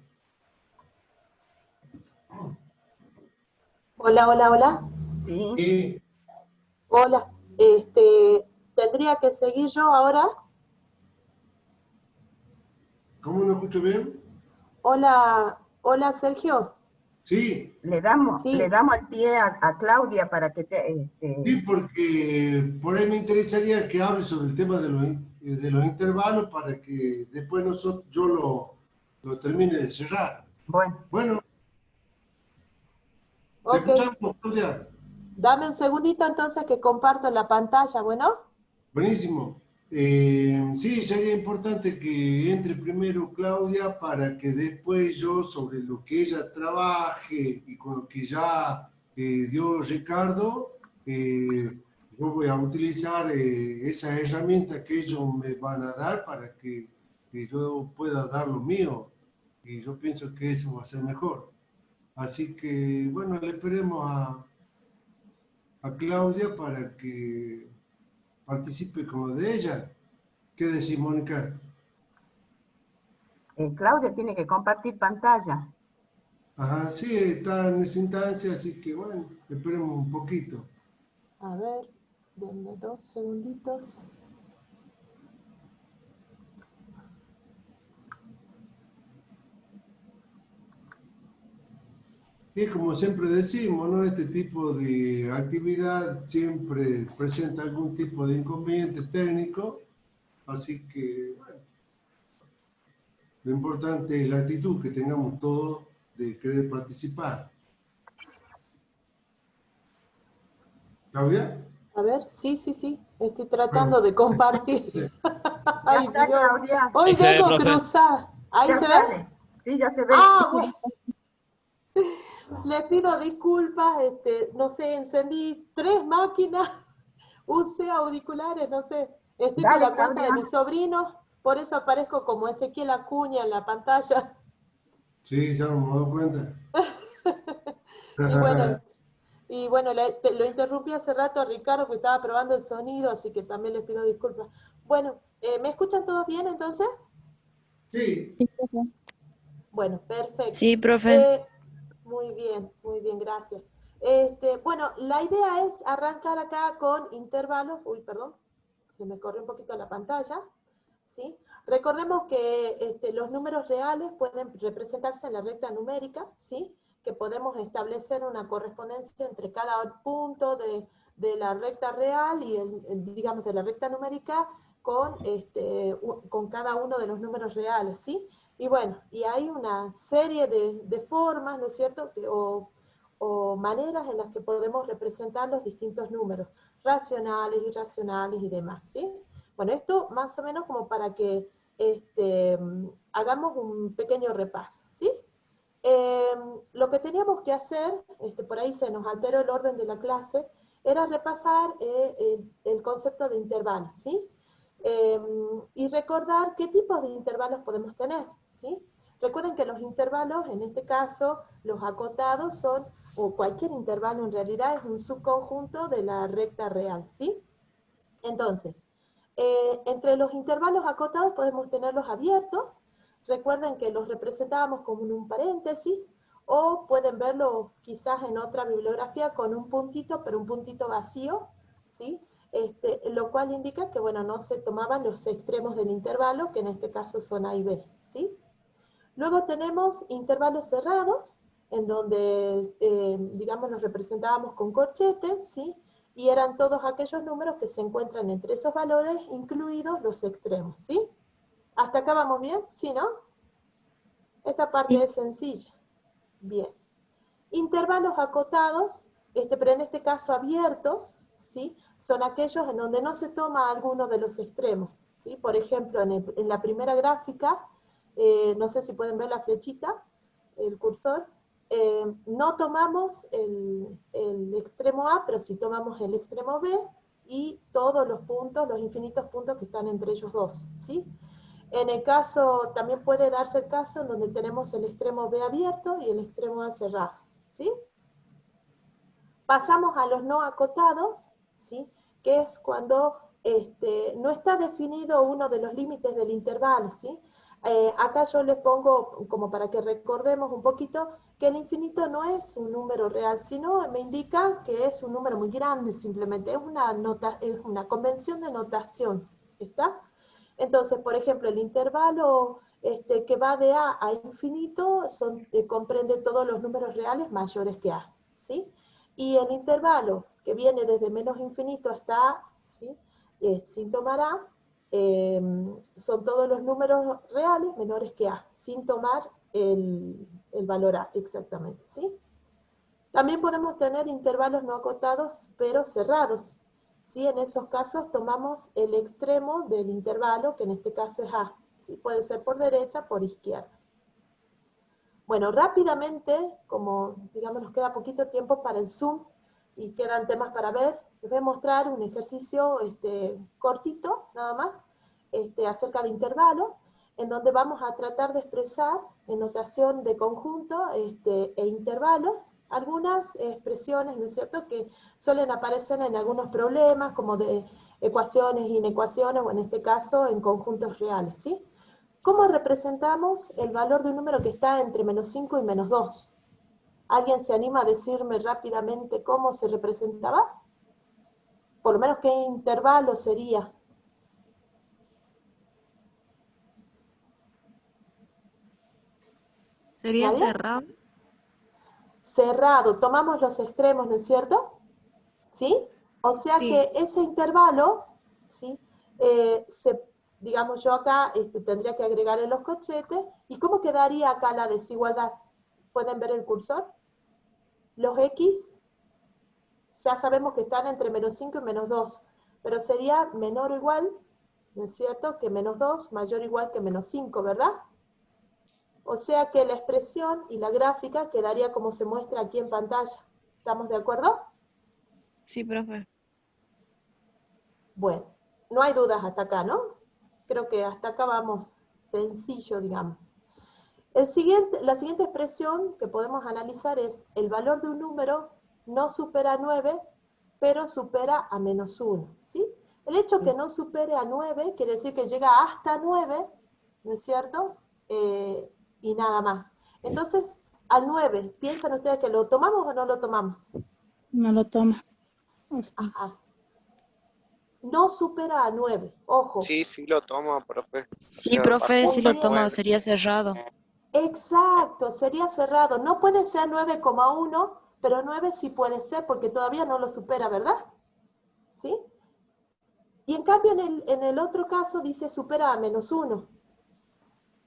Hola, hola, hola. Sí. Hola. ¿Tendría que seguir yo ahora? ¿Cómo no escucho bien? Hola, hola, Sergio. Sí, Le damos Sí, el pie a Claudia para que sí, porque por ahí me interesaría que hable sobre el tema de los intervalos para que después yo lo termine de cerrar. Bueno, Bueno, te ok. escuchamos, Claudia. Dame un segundito entonces que comparto la pantalla, ¿bueno? Buenísimo. Sí, sería importante que entre primero Claudia para que después yo, sobre lo que ella trabaje y con lo que ya dio Ricardo, yo voy a utilizar esa herramienta que ellos me van a dar para que yo pueda dar lo mío. Y yo pienso que eso va a ser mejor. Así que, bueno, le esperemos a Claudia para que participe con lo de ella. ¿Qué decís, Mónica? Claudia tiene que compartir pantalla. Ajá, sí, está en esa instancia, así que bueno, esperemos un poquito. A ver, denme 2 segunditos. Y como siempre decimos, ¿no? Este tipo de actividad siempre presenta algún tipo de inconveniente técnico, así que bueno, lo importante es la actitud que tengamos todos de querer participar. ¿Claudia? A ver, sí. Estoy tratando de compartir. Ya Ay, está, Dios. Claudia. Hoy Ahí se ve, vengo profe. cruzada. ¿Ahí Ya se ve? sale. Sí, ya se ve. Ah, bueno. Les pido disculpas. No sé, encendí 3 máquinas. Usé auriculares, no sé. Estoy con Dale, la cuenta de Claudia. mi sobrino. Por eso aparezco como Ezequiel Acuña en la pantalla. Sí, ya me he dado cuenta. Y bueno, lo interrumpí hace rato a Ricardo que estaba probando el sonido, así que también les pido disculpas. Bueno, ¿me escuchan todos bien entonces? Sí, Sí, profe. Bueno, perfecto. Sí, profe. Muy bien, gracias. Bueno, la idea es arrancar acá con intervalos. Uy, perdón, se me corrió un poquito la pantalla. ¿Sí? Recordemos que los números reales pueden representarse en la recta numérica, ¿sí? Que podemos establecer una correspondencia entre cada punto de la recta real y, digamos, de la recta numérica con cada uno de los números reales, ¿sí? Y bueno, y hay una serie de formas, ¿no es cierto?, o maneras en las que podemos representar los distintos números, racionales, irracionales y demás, ¿sí? Bueno, esto más o menos como para que hagamos un pequeño repaso, ¿sí? Lo que teníamos que hacer, por ahí se nos alteró el orden de la clase, era repasar el concepto de intervalos, ¿sí? Y recordar qué tipos de intervalos podemos tener, ¿sí? Recuerden que los intervalos, en este caso, los acotados son, o cualquier intervalo en realidad es un subconjunto de la recta real, ¿sí? Entonces, entre los intervalos acotados podemos tenerlos abiertos. Recuerden que los representábamos como en un paréntesis, o pueden verlo quizás en otra bibliografía con un puntito, pero un puntito vacío, ¿sí? Lo cual indica que, bueno, no se tomaban los extremos del intervalo, que en este caso son A y B, ¿sí? Luego tenemos intervalos cerrados, en donde, digamos, los representábamos con corchetes, ¿sí? Y eran todos aquellos números que se encuentran entre esos valores, incluidos los extremos, ¿sí? ¿Hasta acá vamos bien? ¿Sí, no? Esta parte es sencilla. Bien. Intervalos acotados, pero en este caso abiertos, ¿sí? Son aquellos en donde no se toma alguno de los extremos, ¿sí? Por ejemplo, en la primera gráfica, no sé si pueden ver la flechita, el cursor, no tomamos el extremo A, pero sí tomamos el extremo B y todos los puntos, los infinitos puntos que están entre ellos dos, ¿sí? En el caso, también puede darse el caso en donde tenemos el extremo B abierto y el extremo A cerrado, ¿sí? Pasamos a los no acotados, ¿sí? Que es cuando no está definido uno de los límites del intervalo, ¿sí? Acá yo les pongo, como para que recordemos un poquito, que el infinito no es un número real, sino me indica que es un número muy grande, simplemente, es una convención de notación, ¿está? Entonces, por ejemplo, el intervalo que va de A a infinito comprende todos los números reales mayores que A, ¿sí? Y el intervalo que viene desde menos infinito hasta A, ¿sí? Sin tomar A, son todos los números reales menores que A, sin tomar el valor A exactamente, ¿sí? También podemos tener intervalos no acotados, pero cerrados, ¿sí? En esos casos tomamos el extremo del intervalo, que en este caso es A, ¿sí? Puede ser por derecha, por izquierda. Bueno, rápidamente, como digamos nos queda poquito tiempo para el Zoom y quedan temas para ver, les voy a mostrar un ejercicio cortito, nada más, acerca de intervalos, en donde vamos a tratar de expresar en notación de conjunto e intervalos algunas expresiones, ¿no es cierto?, que suelen aparecer en algunos problemas, como de ecuaciones, inecuaciones, o en este caso en conjuntos reales, ¿sí? ¿Cómo representamos el valor de un número que está entre menos 5 y menos 2? ¿Alguien se anima a decirme rápidamente cómo se representaba? Por lo menos qué intervalo sería. ¿Sería ¿Nadie? cerrado? Cerrado, tomamos los extremos, ¿no es cierto? ¿Sí? O sea Sí. que ese intervalo, ¿sí? Digamos yo acá tendría que agregarle los corchetes. ¿Y cómo quedaría acá la desigualdad? ¿Pueden ver el cursor? Los X ya sabemos que están entre menos 5 y menos 2, pero sería menor o igual, ¿no es cierto?, que menos 2, mayor o igual que menos 5, ¿verdad? O sea que la expresión y la gráfica quedaría como se muestra aquí en pantalla. ¿Estamos de acuerdo? Sí, profe. Bueno, no hay dudas hasta acá, ¿no? Creo que hasta acá vamos sencillo, digamos. La siguiente expresión que podemos analizar es el valor de un número no supera 9, pero supera a menos 1, ¿sí? El hecho que no supere a 9 quiere decir que llega hasta 9, ¿no es cierto? Y nada más. Entonces, al 9, ¿piensan ustedes que lo tomamos o no lo tomamos? No lo toma. Ajá. No supera a 9, ojo. Sí, sí lo tomo, profe. Sí, profe, sí Muy lo tomo, bien. sería cerrado. Exacto, sería cerrado. No puede ser 9,1, pero 9 sí puede ser porque todavía no lo supera, ¿verdad? ¿Sí? Y en cambio en el otro caso dice supera a menos 1.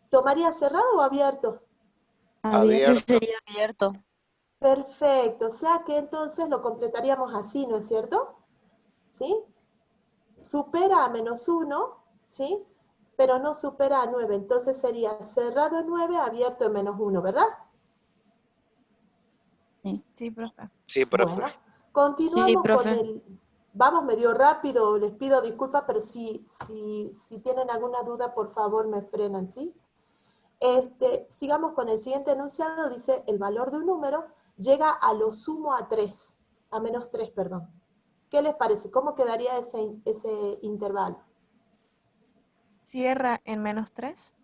¿Tomaría cerrado o abierto? Ese Abierto. sería abierto. Perfecto, o sea que entonces lo completaríamos así, ¿no es cierto? ¿Sí? Supera a menos 1, ¿sí? Pero no supera a 9, entonces sería cerrado en 9, abierto en menos 1, ¿verdad? Sí, profe. Sí, profe. Bueno, Sí, continuamos con profe. el... Vamos medio rápido, les pido disculpas, pero si tienen alguna duda, por favor me frenan, ¿sí? Sigamos con el siguiente enunciado, dice, el valor de un número llega a lo sumo a 3, a menos 3, perdón. ¿Qué les parece? ¿Cómo quedaría ese intervalo? Cierra en menos 3.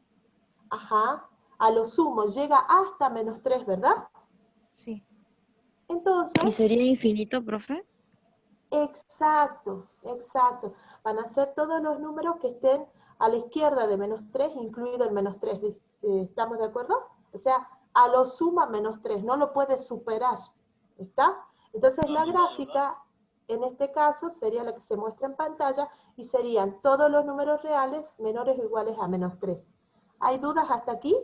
Ajá, a lo sumo llega hasta menos 3, ¿verdad? Sí. ¿Y Entonces, sería infinito, profe? exacto, exacto. Van a ser todos los números que estén a la izquierda de menos 3, incluido el menos 3. ¿Estamos de acuerdo? O sea, a lo suma menos 3, no lo puede superar. ¿Está? Entonces la gráfica, en este caso, sería la que se muestra en pantalla y serían todos los números reales menores o iguales a menos 3. ¿Hay dudas hasta aquí?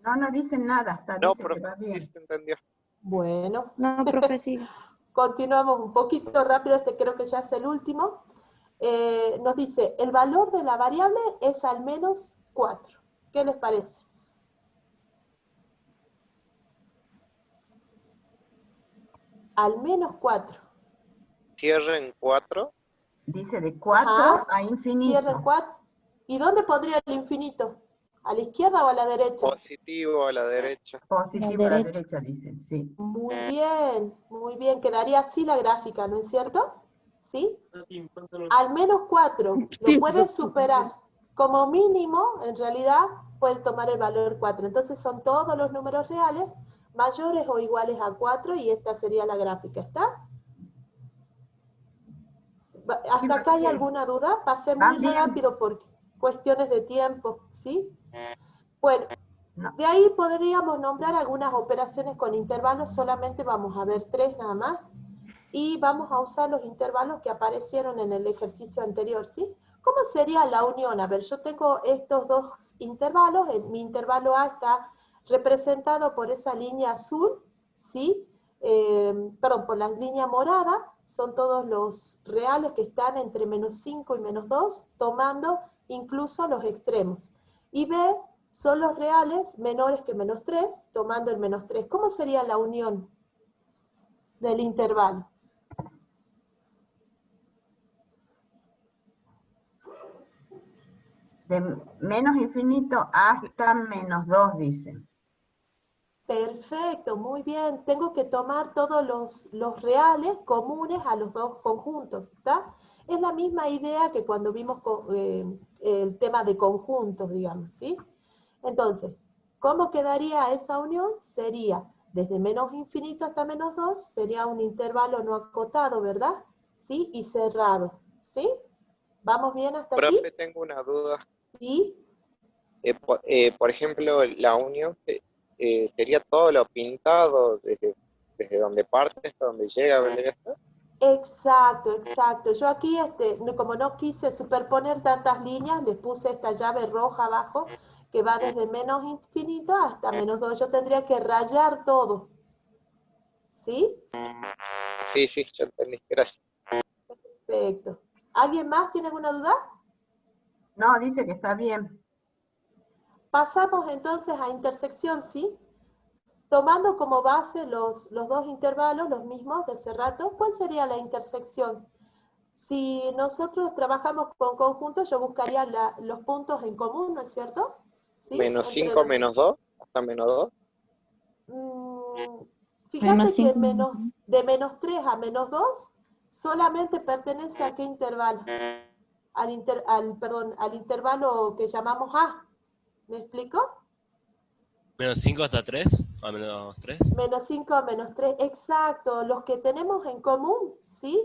No dicen nada, hasta No, dice que profe, va sí bien. se entendió. Bueno. No, profe, sigue. Continuamos un poquito rápido, creo que ya es el último. Nos dice, el valor de la variable es al menos 4. ¿Qué les parece? Al menos 4. Cierre en 4. Dice de 4 Ajá. a Cierra en infinito. 4. ¿Y dónde podría el infinito? ¿A la izquierda o a la derecha? Positivo a la derecha. Positivo a la derecha, dice, sí. Muy bien, muy bien. Quedaría así la gráfica, ¿no es cierto? ¿Sí? Al menos 4. Lo puede superar. Como mínimo, en realidad, puede tomar el valor 4. Entonces son todos los números reales mayores o iguales a 4 y esta sería la gráfica. ¿Está? ¿Hasta acá hay alguna duda? Pasé muy rápido por cuestiones de tiempo, ¿sí? Bueno, de ahí podríamos nombrar algunas operaciones con intervalos, solamente vamos a ver 3 nada más, y vamos a usar los intervalos que aparecieron en el ejercicio anterior, ¿sí? ¿Cómo sería la unión? A ver, yo tengo estos dos intervalos, mi intervalo A está representado por esa línea azul, ¿sí? Perdón, por la línea morada, son todos los reales que están entre menos 5 y menos 2, tomando incluso los extremos. Y B son los reales menores que menos 3, tomando el menos 3. ¿Cómo sería la unión del intervalo? De menos infinito hasta menos 2, dice. Perfecto, muy bien. Tengo que tomar todos los reales comunes a los dos conjuntos, ¿está? Es la misma idea que cuando vimos el tema de conjuntos, digamos, ¿sí? Entonces, ¿cómo quedaría esa unión? Sería desde menos infinito hasta menos 2, sería un intervalo no acotado, ¿verdad? ¿Sí? Y cerrado, ¿sí? ¿Vamos bien hasta aquí? Profe, tengo una duda. Sí. Por ejemplo, la unión sería todo lo pintado desde donde parte hasta donde llega, ¿vendría a ser? Exacto, exacto. Yo aquí, como no quise superponer tantas líneas, les puse esta llave roja abajo, que va desde menos infinito hasta menos 2. Yo tendría que rayar todo. ¿Sí? Sí, sí, yo entendí. Gracias. Perfecto. ¿Alguien más tiene alguna duda? No, dice que está bien. Pasamos entonces a intersección, ¿sí? Tomando como base los dos intervalos, los mismos de hace rato, ¿cuál sería la intersección? Si nosotros trabajamos con conjuntos, yo buscaría los puntos en común, ¿no es cierto? ¿Sí? Menos Entre 5 menos 2, hasta menos 2. Fíjate Menos que 5. de menos 3 a menos 2 solamente pertenece a qué intervalo. Al intervalo que llamamos A. ¿Me explico? Menos 5 hasta 3, a menos 3. Menos 5 a menos 3, exacto. Los que tenemos en común, ¿sí?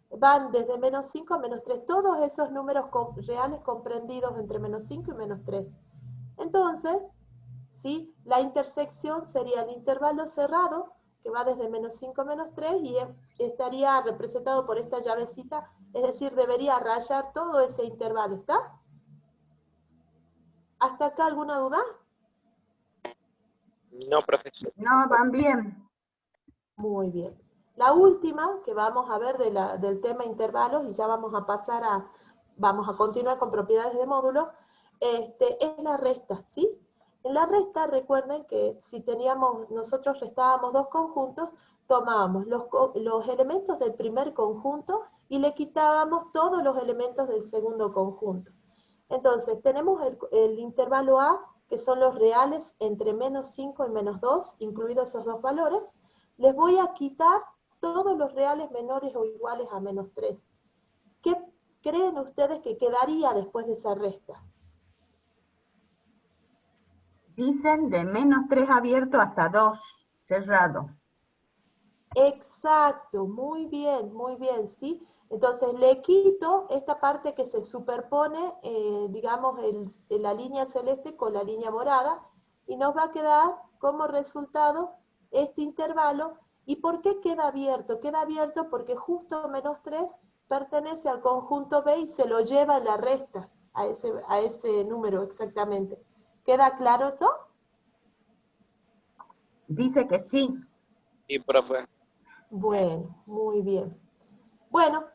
Van desde menos 5 a menos 3. Todos esos números reales comprendidos entre menos 5 y menos 3. Entonces, ¿sí? La intersección sería el intervalo cerrado, que va desde menos 5 a menos 3, y estaría representado por esta llavecita, es decir, debería rayar todo ese intervalo, ¿está? ¿Hasta acá alguna duda? No, profesor. No, van bien. Muy bien. La última que vamos a ver del tema intervalos, y ya vamos a continuar con propiedades de módulo, es la resta, ¿sí? En la resta, recuerden que si nosotros restábamos dos conjuntos, tomábamos los elementos del primer conjunto y le quitábamos todos los elementos del segundo conjunto. Entonces, tenemos el intervalo A, que son los reales entre menos 5 y menos 2, incluidos esos dos valores. Les voy a quitar todos los reales menores o iguales a menos 3. ¿Qué creen ustedes que quedaría después de esa resta? Dicen de menos 3 abierto hasta 2 cerrado. Exacto, muy bien, ¿sí? Entonces le quito esta parte que se superpone, digamos, la línea celeste con la línea morada, y nos va a quedar como resultado este intervalo. ¿Y por qué queda abierto? Queda abierto porque justo menos 3 pertenece al conjunto B y se lo lleva en la resta, a ese número exactamente. ¿Queda claro eso? Dice que sí. Sí, profe. Bueno, muy bien. Bueno,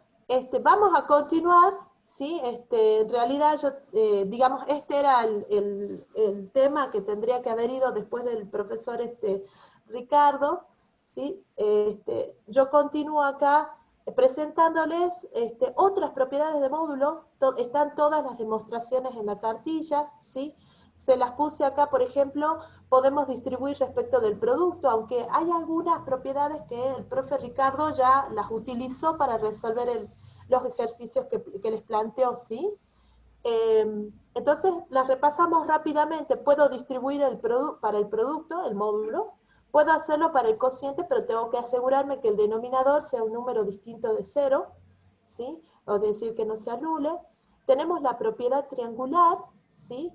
vamos a continuar, ¿sí? En realidad, digamos, este era el tema que tendría que haber ido después del profesor Ricardo, ¿sí? Yo continúo acá presentándoles otras propiedades de módulo. Están todas las demostraciones en la cartilla, ¿sí? Se las puse acá, por ejemplo, podemos distribuir respecto del producto, aunque hay algunas propiedades que el profe Ricardo ya las utilizó para resolver los ejercicios que les planteó, ¿sí? Entonces, las repasamos rápidamente. Puedo distribuir para el producto, el módulo. Puedo hacerlo para el cociente, pero tengo que asegurarme que el denominador sea un número distinto de 0, ¿sí? O decir que no se anule. Tenemos la propiedad triangular, ¿sí?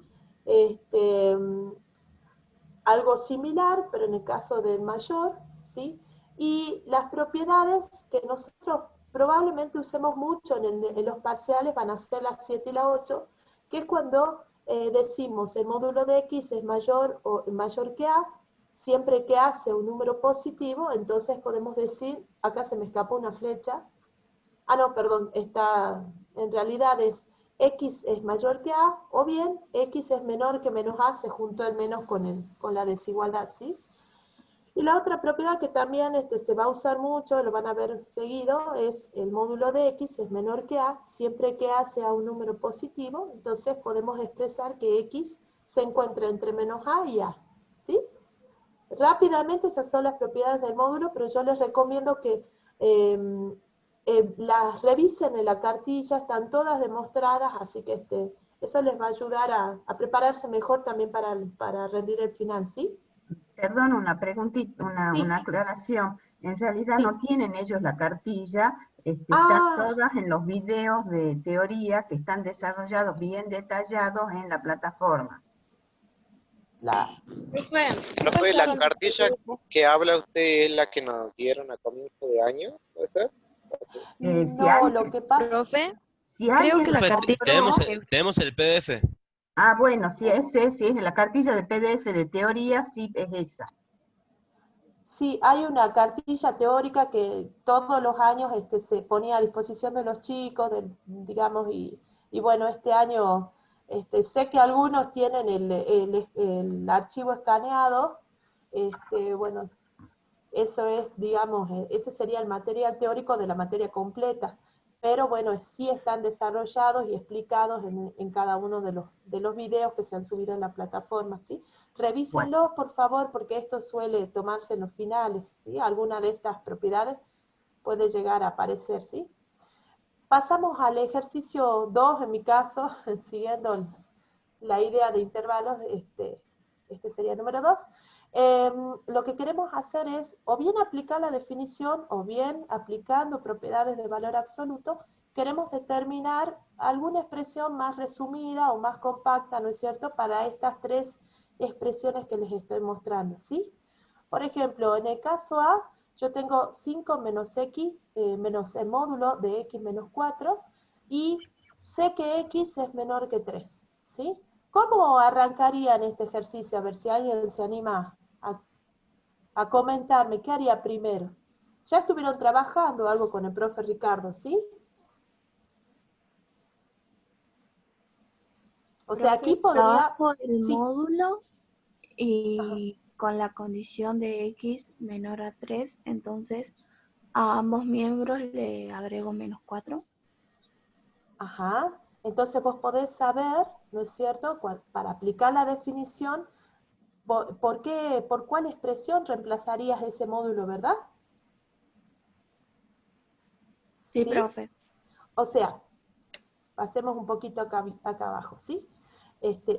Algo similar, pero en el caso del mayor, ¿sí? Y las propiedades que nosotros probablemente usemos mucho en los parciales van a ser la 7 y la 8, que es cuando decimos el módulo de X es mayor que A, siempre que A sea un número positivo, entonces podemos decir, acá se me escapó una flecha, no, perdón, en realidad es X es mayor que A, o bien X es menor que menos A, se juntó el menos con la desigualdad, ¿sí? Y la otra propiedad que también se va a usar mucho, lo van a ver seguido, es el módulo de X es menor que A, siempre que A sea un número positivo, entonces podemos expresar que X se encuentra entre menos A y A, ¿sí? Rápidamente esas son las propiedades del módulo, pero yo les recomiendo que las revisen en la cartilla, están todas demostradas, así que eso les va a ayudar a prepararse mejor también para rendir el final, ¿sí? Perdón, una preguntita, Sí. una aclaración. En realidad Sí. no tienen ellos la cartilla, están todas en los videos de teoría que están desarrollados, bien detallados en la plataforma. Profe, la cartilla que habla usted es la que nos dieron a comienzo de año, ¿puede ser? Lo que pasa... Profe, Si creo alguien que la Profe, cartilla... tenemos el PDF. Ah, bueno, si es la cartilla de PDF de teoría, sí es esa. Sí, hay una cartilla teórica que todos los años se ponía a disposición de los chicos, digamos, y bueno, este año sé que algunos tienen el archivo escaneado, bueno, eso es, digamos, ese sería el material teórico de la materia completa, pero bueno, sí están desarrollados y explicados en cada uno de los videos que se han subido en la plataforma, ¿sí? Revísenlo, por favor, porque esto suele tomarse en los finales, ¿sí? Alguna de estas propiedades puede llegar a aparecer, ¿sí? Pasamos al ejercicio 2, en mi caso, siguiendo la idea de intervalos, este sería el número 2. Lo que queremos hacer es o bien aplicar la definición o bien aplicando propiedades de valor absoluto, queremos determinar alguna expresión más resumida o más compacta, ¿no es cierto?, para estas tres expresiones que les estoy mostrando, ¿sí? Por ejemplo, en el caso A, yo tengo 5 menos x, menos el módulo de x menos 4, y sé que x es menor que 3, ¿sí? ¿Cómo arrancarían este ejercicio? A ver si alguien se anima a comentarme, ¿qué haría primero? Ya estuvieron trabajando algo con el profe Ricardo, ¿sí? O sea, aquí Profe, podría... trabajo el Sí. módulo Ajá. y con la condición de x menor a 3, entonces a ambos miembros le agrego menos 4. Ajá. Entonces vos podés saber, ¿no es cierto?, para aplicar la definición, ¿por cuál expresión reemplazarías ese módulo, verdad? Sí, profe. O sea, pasemos un poquito acá abajo, ¿sí?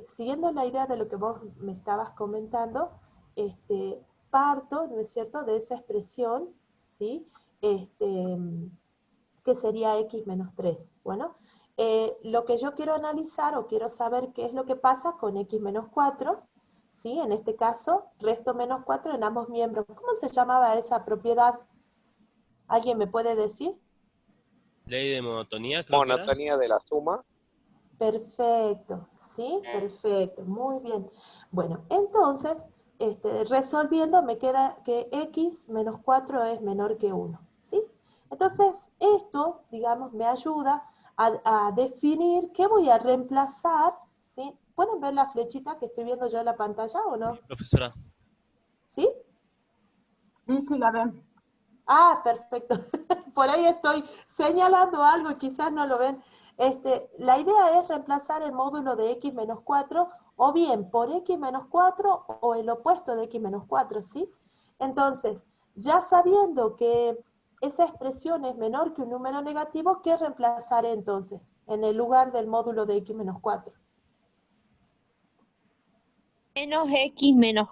Siguiendo la idea de lo que vos me estabas comentando, parto, ¿no es cierto?, de esa expresión, ¿sí?, que sería x menos 3. Bueno, lo que yo quiero analizar o quiero saber qué es lo que pasa con x menos 4, ¿sí? En este caso, resto menos 4 en ambos miembros. ¿Cómo se llamaba esa propiedad? ¿Alguien me puede decir? Ley de monotonía, creo que era. Monotonía de la suma. Perfecto, ¿sí? Perfecto, muy bien. Bueno, entonces, resolviendo me queda que x menos 4 es menor que 1, ¿sí? Entonces, esto, digamos, me ayuda a definir qué voy a reemplazar, ¿sí? ¿Pueden ver la flechita que estoy viendo yo en la pantalla o no? Profesora. ¿Sí? Sí, la ven. Ah, perfecto. Por ahí estoy señalando algo y quizás no lo ven. La idea es reemplazar el módulo de x menos 4 o bien por x menos 4 o el opuesto de x menos 4, ¿sí? Entonces, ya sabiendo que esa expresión es menor que un número negativo, ¿qué reemplazaré entonces en el lugar del módulo de x menos 4? Menos x menos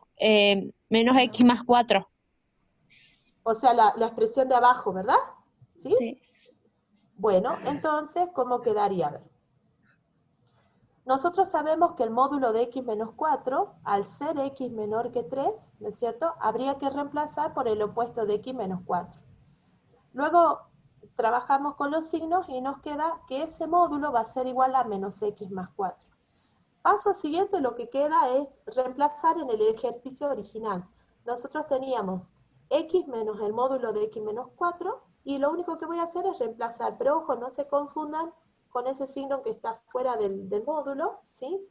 x más 4. O sea, la expresión de abajo, ¿verdad? ¿Sí? Sí. Bueno, entonces, ¿cómo quedaría? A ver. Nosotros sabemos que el módulo de x menos 4, al ser x menor que 3, ¿no es cierto?, habría que reemplazar por el opuesto de x menos 4. Luego trabajamos con los signos y nos queda que ese módulo va a ser igual a menos x más 4. Paso siguiente, lo que queda es reemplazar en el ejercicio original. Nosotros teníamos x menos el módulo de x menos 4, y lo único que voy a hacer es reemplazar, pero ojo, no se confundan con ese signo que está fuera del módulo, ¿sí?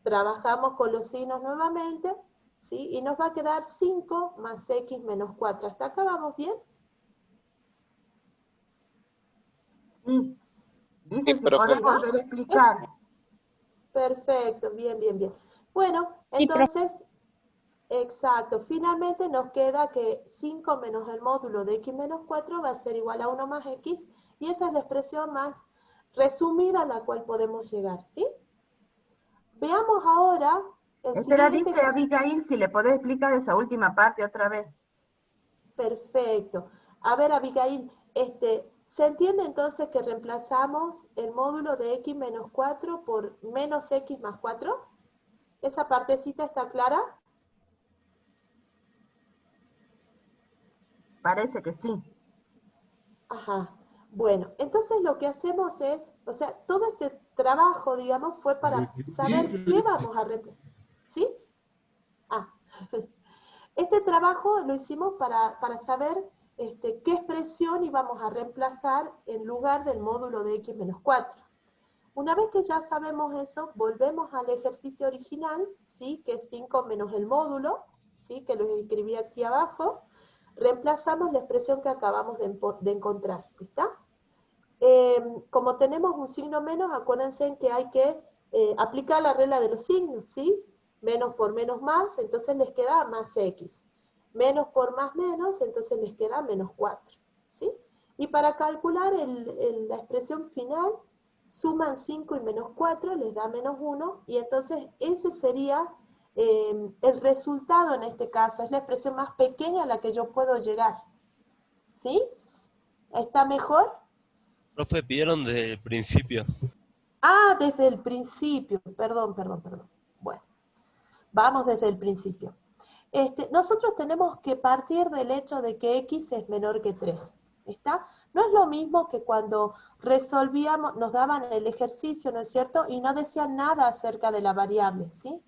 Trabajamos con los signos nuevamente, ¿sí? Y nos va a quedar 5 más x menos 4. ¿Hasta acá vamos bien? Sí. Dice Sí, si profe. podés volver a explicar. Perfecto, bien, bien, bien. Bueno, Sí, profe. entonces, exacto, finalmente nos queda que 5 menos el módulo de x menos 4 va a ser igual a 1 más x, y esa es la expresión más resumida a la cual podemos llegar, ¿sí? Veamos ahora el Espera, siguiente dice ejercicio. Abigail si le podés explicar esa última parte otra vez. Perfecto. A ver, Abigail, ¿se entiende entonces que reemplazamos el módulo de x menos 4 por menos x más 4? ¿Esa partecita está clara? Parece que sí. Ajá. Bueno, entonces lo que hacemos es, o sea, todo este trabajo, digamos, fue para saber qué vamos a reemplazar. ¿Sí? Ah. Este trabajo lo hicimos para saber qué expresión íbamos a reemplazar en lugar del módulo de x menos 4. Una vez que ya sabemos eso, volvemos al ejercicio original, ¿sí? Que es 5 menos el módulo, ¿sí? Que lo escribí aquí abajo. Reemplazamos la expresión que acabamos de encontrar, ¿está? Como tenemos un signo menos, acuérdense que hay que aplicar la regla de los signos, ¿sí? Menos por menos más, entonces les queda más x. Menos por más menos, entonces les queda menos 4, ¿sí? Y para calcular la expresión final, suman 5 y menos 4, les da menos 1, y entonces ese sería el resultado en este caso, es la expresión más pequeña a la que yo puedo llegar, ¿sí? ¿Está mejor? Profe, pidieron desde el principio. Ah, desde el principio, perdón. Bueno, vamos desde el principio. Nosotros tenemos que partir del hecho de que x es menor que 3, ¿está? No es lo mismo que cuando resolvíamos, nos daban el ejercicio, ¿no es cierto? Y no decían nada acerca de la variable, ¿sí?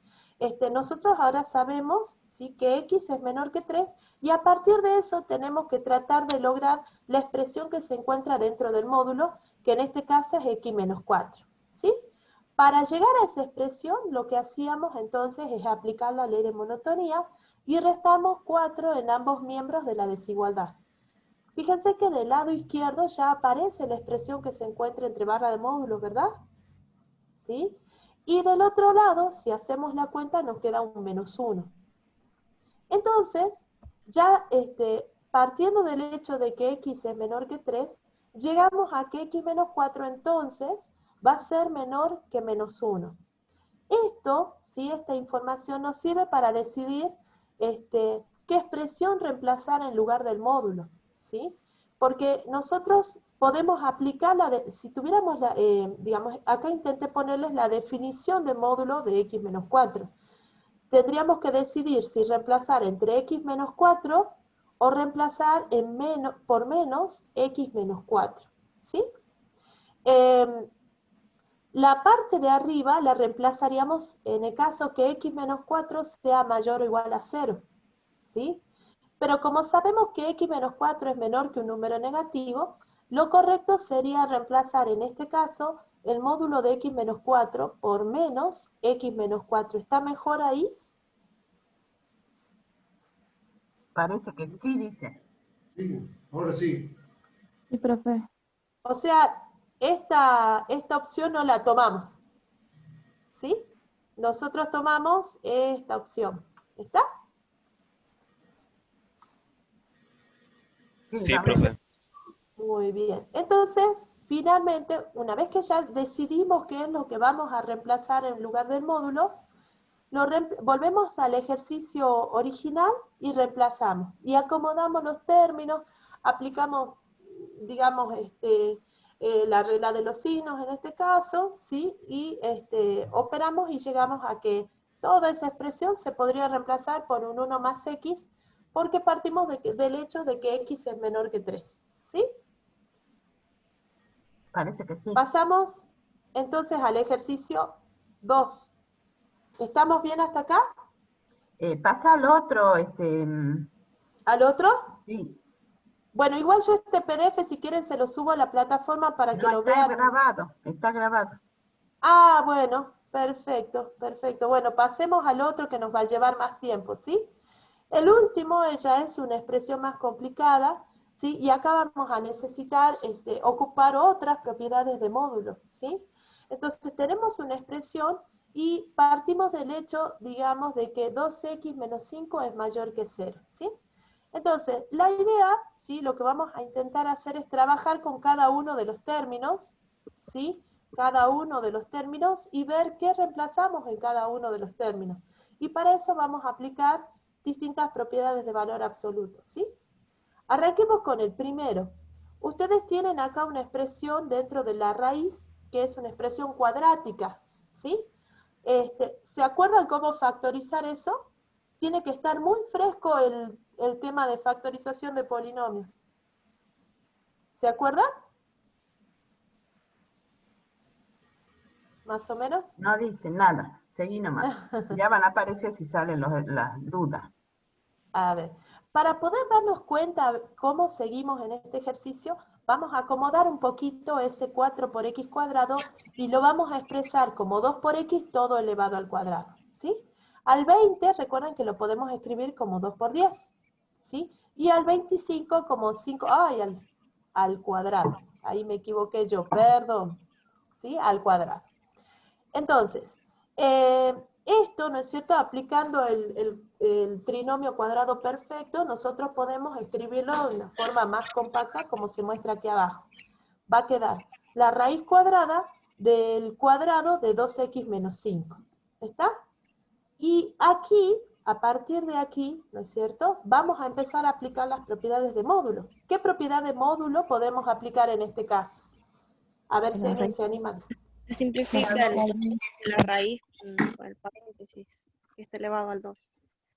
Nosotros ahora sabemos, ¿sí? Que x es menor que 3, y a partir de eso tenemos que tratar de lograr la expresión que se encuentra dentro del módulo, que en este caso es x menos 4, ¿sí? Para llegar a esa expresión, lo que hacíamos entonces es aplicar la ley de monotonía, y restamos 4 en ambos miembros de la desigualdad. Fíjense que del lado izquierdo ya aparece la expresión que se encuentra entre barra de módulos, ¿verdad? ¿Sí? Y del otro lado, si hacemos la cuenta, nos queda un menos 1. Entonces, ya partiendo del hecho de que x es menor que 3, llegamos a que x menos 4 entonces va a ser menor que menos 1. Esto, ¿sí? Esta información nos sirve para decidir qué expresión reemplazar en lugar del módulo, ¿sí? Porque nosotros podemos aplicarla, si tuviéramos, digamos, acá intenté ponerles la definición de módulo de x menos 4. Tendríamos que decidir si reemplazar entre x menos 4 o reemplazar por menos x menos 4, ¿sí? La parte de arriba la reemplazaríamos en el caso que x menos 4 sea mayor o igual a 0, ¿sí? Pero como sabemos que x menos 4 es menor que un número negativo, lo correcto sería reemplazar en este caso el módulo de x menos 4 por menos x menos 4. ¿Está mejor ahí? Parece que sí, dice. Sí, ahora sí. Sí, profe. O sea, esta opción no la tomamos, ¿sí? Nosotros tomamos esta opción, ¿está? Sí, profe. Muy bien. Entonces, finalmente, una vez que ya decidimos qué es lo que vamos a reemplazar en lugar del módulo, volvemos al ejercicio original y reemplazamos. Y acomodamos los términos, aplicamos, digamos, la regla de los signos en este caso, ¿sí? Y operamos y llegamos a que toda esa expresión se podría reemplazar por un 1 más x, porque partimos del hecho de que x es menor que 3, ¿sí? Parece que sí. Pasamos entonces al ejercicio 2. ¿Estamos bien hasta acá? Pasa al otro, ¿Al otro? sí. Bueno, igual yo este PDF, si quieren, se lo subo a la plataforma para que No, lo está vean. grabado, está grabado. Ah, bueno, perfecto, perfecto. Bueno, pasemos al otro que nos va a llevar más tiempo, ¿sí? El último ya es una expresión más complicada, ¿sí? Y acá vamos a necesitar ocupar otras propiedades de módulo, ¿sí? Entonces tenemos una expresión y partimos del hecho, digamos, de que 2x menos 5 es mayor que 0, ¿sí? Entonces, la idea, ¿sí? Lo que vamos a intentar hacer es trabajar con cada uno de los términos, ¿sí? Cada uno de los términos y ver qué reemplazamos en cada uno de los términos. Y para eso vamos a aplicar distintas propiedades de valor absoluto, ¿sí? Arranquemos con el primero. Ustedes tienen acá una expresión dentro de la raíz, que es una expresión cuadrática, ¿sí? ¿Se acuerdan cómo factorizar eso? Tiene que estar muy fresco el tema de factorización de polinomios. ¿Se acuerdan? ¿Más o menos? No dice nada, seguí nomás. Ya van a aparecer si salen las dudas. A ver, para poder darnos cuenta cómo seguimos en este ejercicio, vamos a acomodar un poquito ese 4 por x cuadrado y lo vamos a expresar como 2 por x todo elevado al cuadrado, ¿sí? Al 20, recuerden que lo podemos escribir como 2 por 10, ¿sí? Y al 25 como 5, ay, al cuadrado. Ahí me equivoqué yo, perdón, ¿sí? Al cuadrado. Entonces, esto, ¿no es cierto? Aplicando el trinomio cuadrado perfecto, nosotros podemos escribirlo de una forma más compacta, como se muestra aquí abajo. Va a quedar la raíz cuadrada del cuadrado de 2x menos 5. ¿Está? Y aquí, a partir de aquí, ¿no es cierto? Vamos a empezar a aplicar las propiedades de módulo. ¿Qué propiedad de módulo podemos aplicar en este caso? A ver si alguien se anima. Se simplifica la raíz con el paréntesis, que está elevado al 2.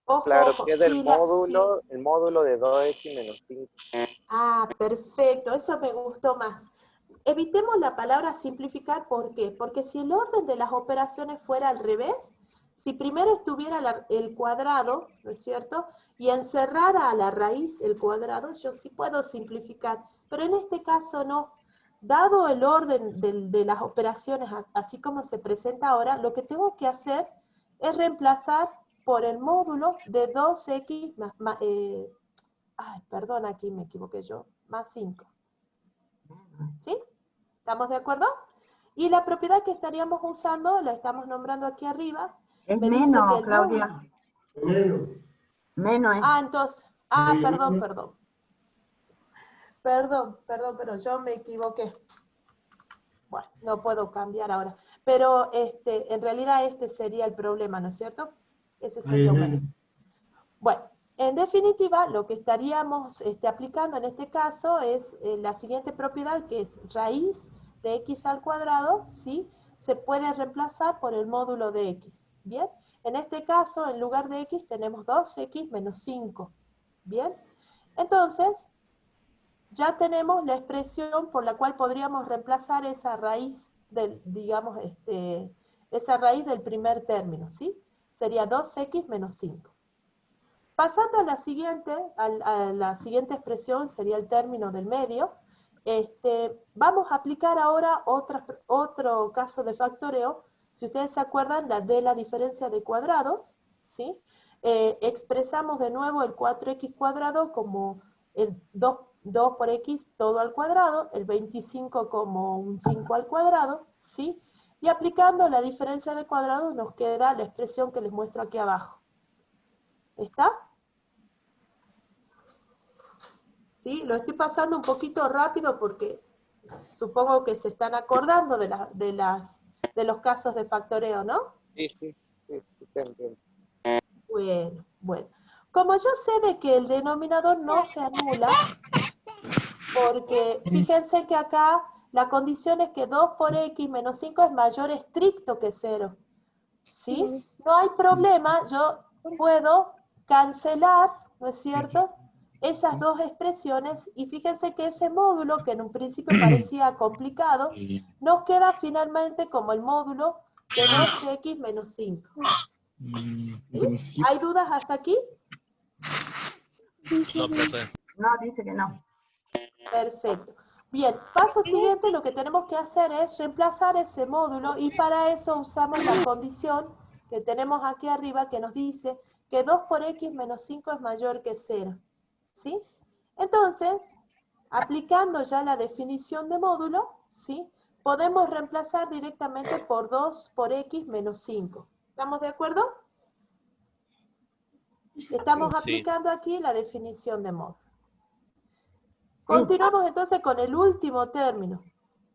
Ojo, Claro, ojo. queda Sí, el módulo de 2x menos 5. Ah, perfecto, eso me gustó más. Evitemos la palabra simplificar, ¿por qué? Porque si el orden de las operaciones fuera al revés, si primero estuviera el cuadrado, ¿no es cierto? Y encerrara a la raíz el cuadrado, yo sí puedo simplificar, pero en este caso no. Dado el orden de las operaciones, así como se presenta ahora, lo que tengo que hacer es reemplazar por el módulo de 2x ay, perdón, aquí me equivoqué yo, más 5. ¿Sí? ¿Estamos de acuerdo? Y la propiedad que estaríamos usando, la estamos nombrando aquí arriba. Es me dice menos, que el Claudia. Menos. Menos es. Ah, entonces, perdón, pero yo me equivoqué. Bueno, no puedo cambiar ahora. Pero en realidad este sería el problema, ¿no es cierto? Ese sería un menos. Bueno, en definitiva, lo que estaríamos aplicando en este caso es la siguiente propiedad, que es raíz de x al cuadrado, ¿sí? Se puede reemplazar por el módulo de x, ¿bien? En este caso, en lugar de x, tenemos 2x menos 5, ¿bien? Entonces, ya tenemos la expresión por la cual podríamos reemplazar esa raíz del, digamos, esa raíz del primer término, ¿sí? Sería 2x menos 5. Pasando a la siguiente expresión, sería el término del medio, vamos a aplicar ahora otro caso de factoreo. Si ustedes se acuerdan, la de la diferencia de cuadrados, ¿sí? Expresamos de nuevo el 4x cuadrado como el 2 por x todo al cuadrado, el 25 como un 5 al cuadrado, ¿sí? Y aplicando la diferencia de cuadrados nos queda la expresión que les muestro aquí abajo. ¿Está? ¿Sí? Lo estoy pasando un poquito rápido porque supongo que se están acordando de los casos de factoreo, ¿no? Sí, entiendo. Bueno. Como yo sé de que el denominador no se anula, porque fíjense que acá la condición es que 2 por x menos 5 es mayor estricto que 0. ¿Sí? No hay problema, yo puedo cancelar, ¿no es cierto?, esas dos expresiones, y fíjense que ese módulo, que en un principio parecía complicado, nos queda finalmente como el módulo de 2x menos 5. ¿Sí? ¿Hay dudas hasta aquí? No, profe. No, dice que no. Perfecto. Bien, paso siguiente, lo que tenemos que hacer es reemplazar ese módulo, y para eso usamos la condición que tenemos aquí arriba, que nos dice que 2 por x menos 5 es mayor que 0. ¿Sí? Entonces, aplicando ya la definición de módulo, ¿sí?, podemos reemplazar directamente por 2 por x menos 5. ¿Estamos de acuerdo? Estamos aplicando aquí la definición de módulo. Continuamos entonces con el último término,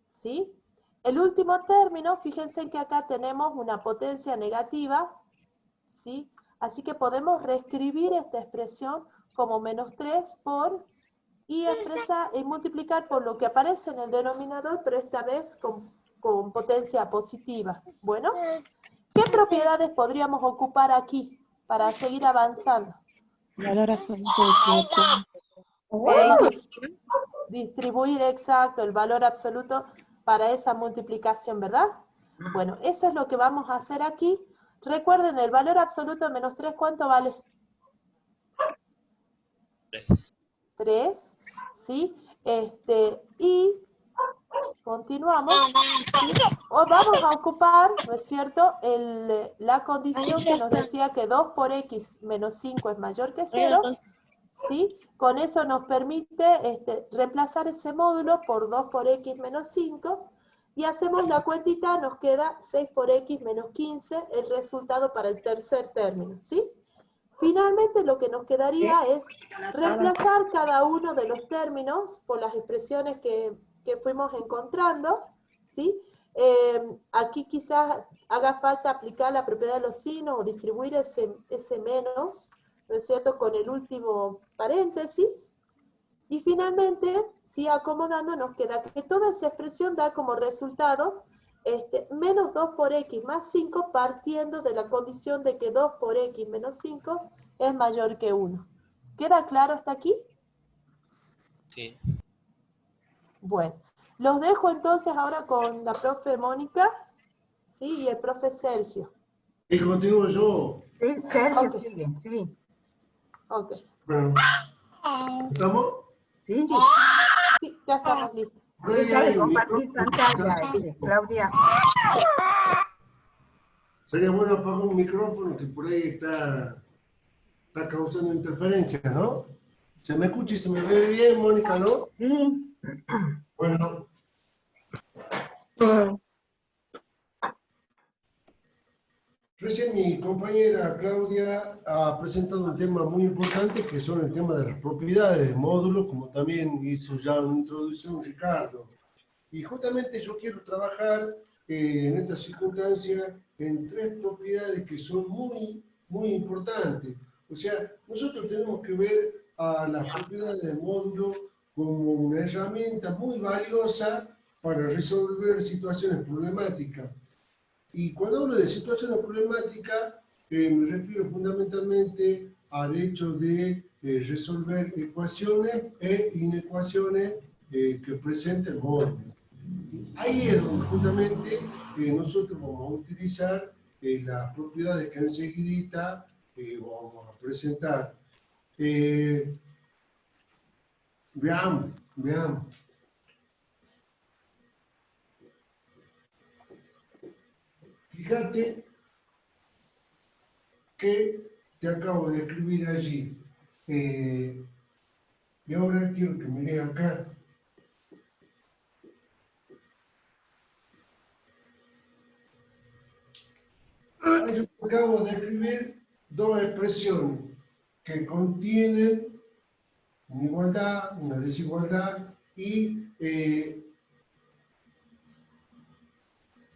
¿sí? El último término, fíjense que acá tenemos una potencia negativa, ¿sí? Así que podemos reescribir esta expresión como menos 3 por, y multiplicar por lo que aparece en el denominador, pero esta vez con potencia positiva. Bueno, ¿qué propiedades podríamos ocupar aquí para seguir avanzando? Valor absoluto Distribuir exacto el valor absoluto para esa multiplicación, ¿verdad? Bueno, eso es lo que vamos a hacer aquí. Recuerden, el valor absoluto de menos 3, ¿cuánto vale? 3. 3, ¿sí? Y continuamos, ¿sí? O vamos a ocupar, ¿no es cierto?, la condición que nos decía que 2 por x menos 5 es mayor que 0, ¿sí? Con eso nos permite reemplazar ese módulo por 2 por x menos 5, y hacemos la cuentita, nos queda 6 por x menos 15, el resultado para el tercer término, ¿sí? Finalmente lo que nos quedaría es reemplazar cada uno de los términos por las expresiones que fuimos encontrando, ¿sí? Aquí quizás haga falta aplicar la propiedad de los signos o distribuir ese menos, ¿no es cierto?, con el último paréntesis. Y finalmente, si acomodando, nos queda que toda esa expresión da como resultado menos 2 por x más 5, partiendo de la condición de que 2 por x menos 5 es mayor que 1. ¿Queda claro hasta aquí? Sí. Bueno, los dejo entonces ahora con la profe Mónica, ¿sí? Y el profe Sergio. Y continúo yo. Sí, Sergio, Ok. sigue, sí. Ok. Bueno, ¿estamos? Sí, Sí, sí, ya estamos listos. Por ahí deja de hay un compartir micrófono. pantalla, Claudia. Sería bueno apagar un micrófono que por ahí está causando interferencias, ¿no? ¿Se me escucha y se me ve bien, Mónica, no? Sí. Bueno. Recién mi compañera Claudia ha presentado un tema muy importante que son el tema de las propiedades de módulos, como también hizo ya una introducción Ricardo. Y justamente yo quiero trabajar en esta circunstancia en 3 propiedades que son muy, muy importantes. O sea, nosotros tenemos que ver a las propiedades del módulo como una herramienta muy valiosa para resolver situaciones problemáticas. Y cuando hablo de situaciones problemáticas, me refiero fundamentalmente al hecho de resolver ecuaciones e inecuaciones que presenten módulos. Ahí es donde justamente nosotros vamos a utilizar las propiedades que enseguida vamos a presentar. Veamos. Fíjate que te acabo de escribir allí. Y ahora quiero que mire acá. Yo acabo de escribir 2 expresiones que contienen una igualdad, una desigualdad y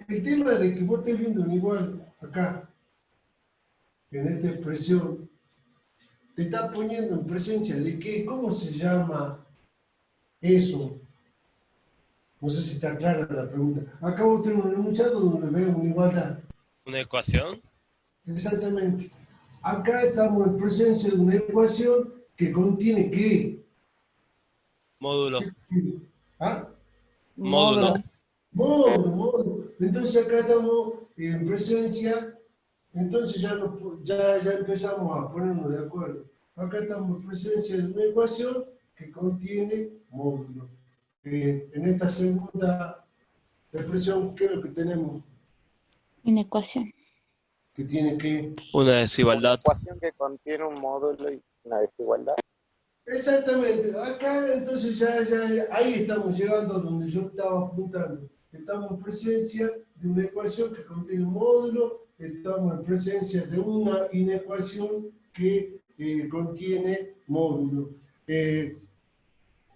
el tema de que vos estés viendo un igual acá, en esta expresión, te está poniendo en presencia de que, ¿cómo se llama eso? No sé si está clara la pregunta. Acá vos tenés un enunciado donde veo una igualdad. ¿Una ecuación? Exactamente. Acá estamos en presencia de una ecuación que contiene ¿qué? Módulo. ¿Ah? Módulo. Módulo. Entonces acá estamos en presencia, entonces ya empezamos a ponernos de acuerdo. Acá estamos en presencia de una ecuación que contiene módulo. En esta segunda expresión, ¿qué es lo que tenemos? Una ecuación. Que tiene que... Una Una desigualdad. ecuación que contiene un módulo y una desigualdad. Exactamente, acá entonces ya ahí estamos llegando a donde yo estaba apuntando. Estamos en presencia de una ecuación que contiene un módulo, estamos en presencia de una inecuación que contiene módulo.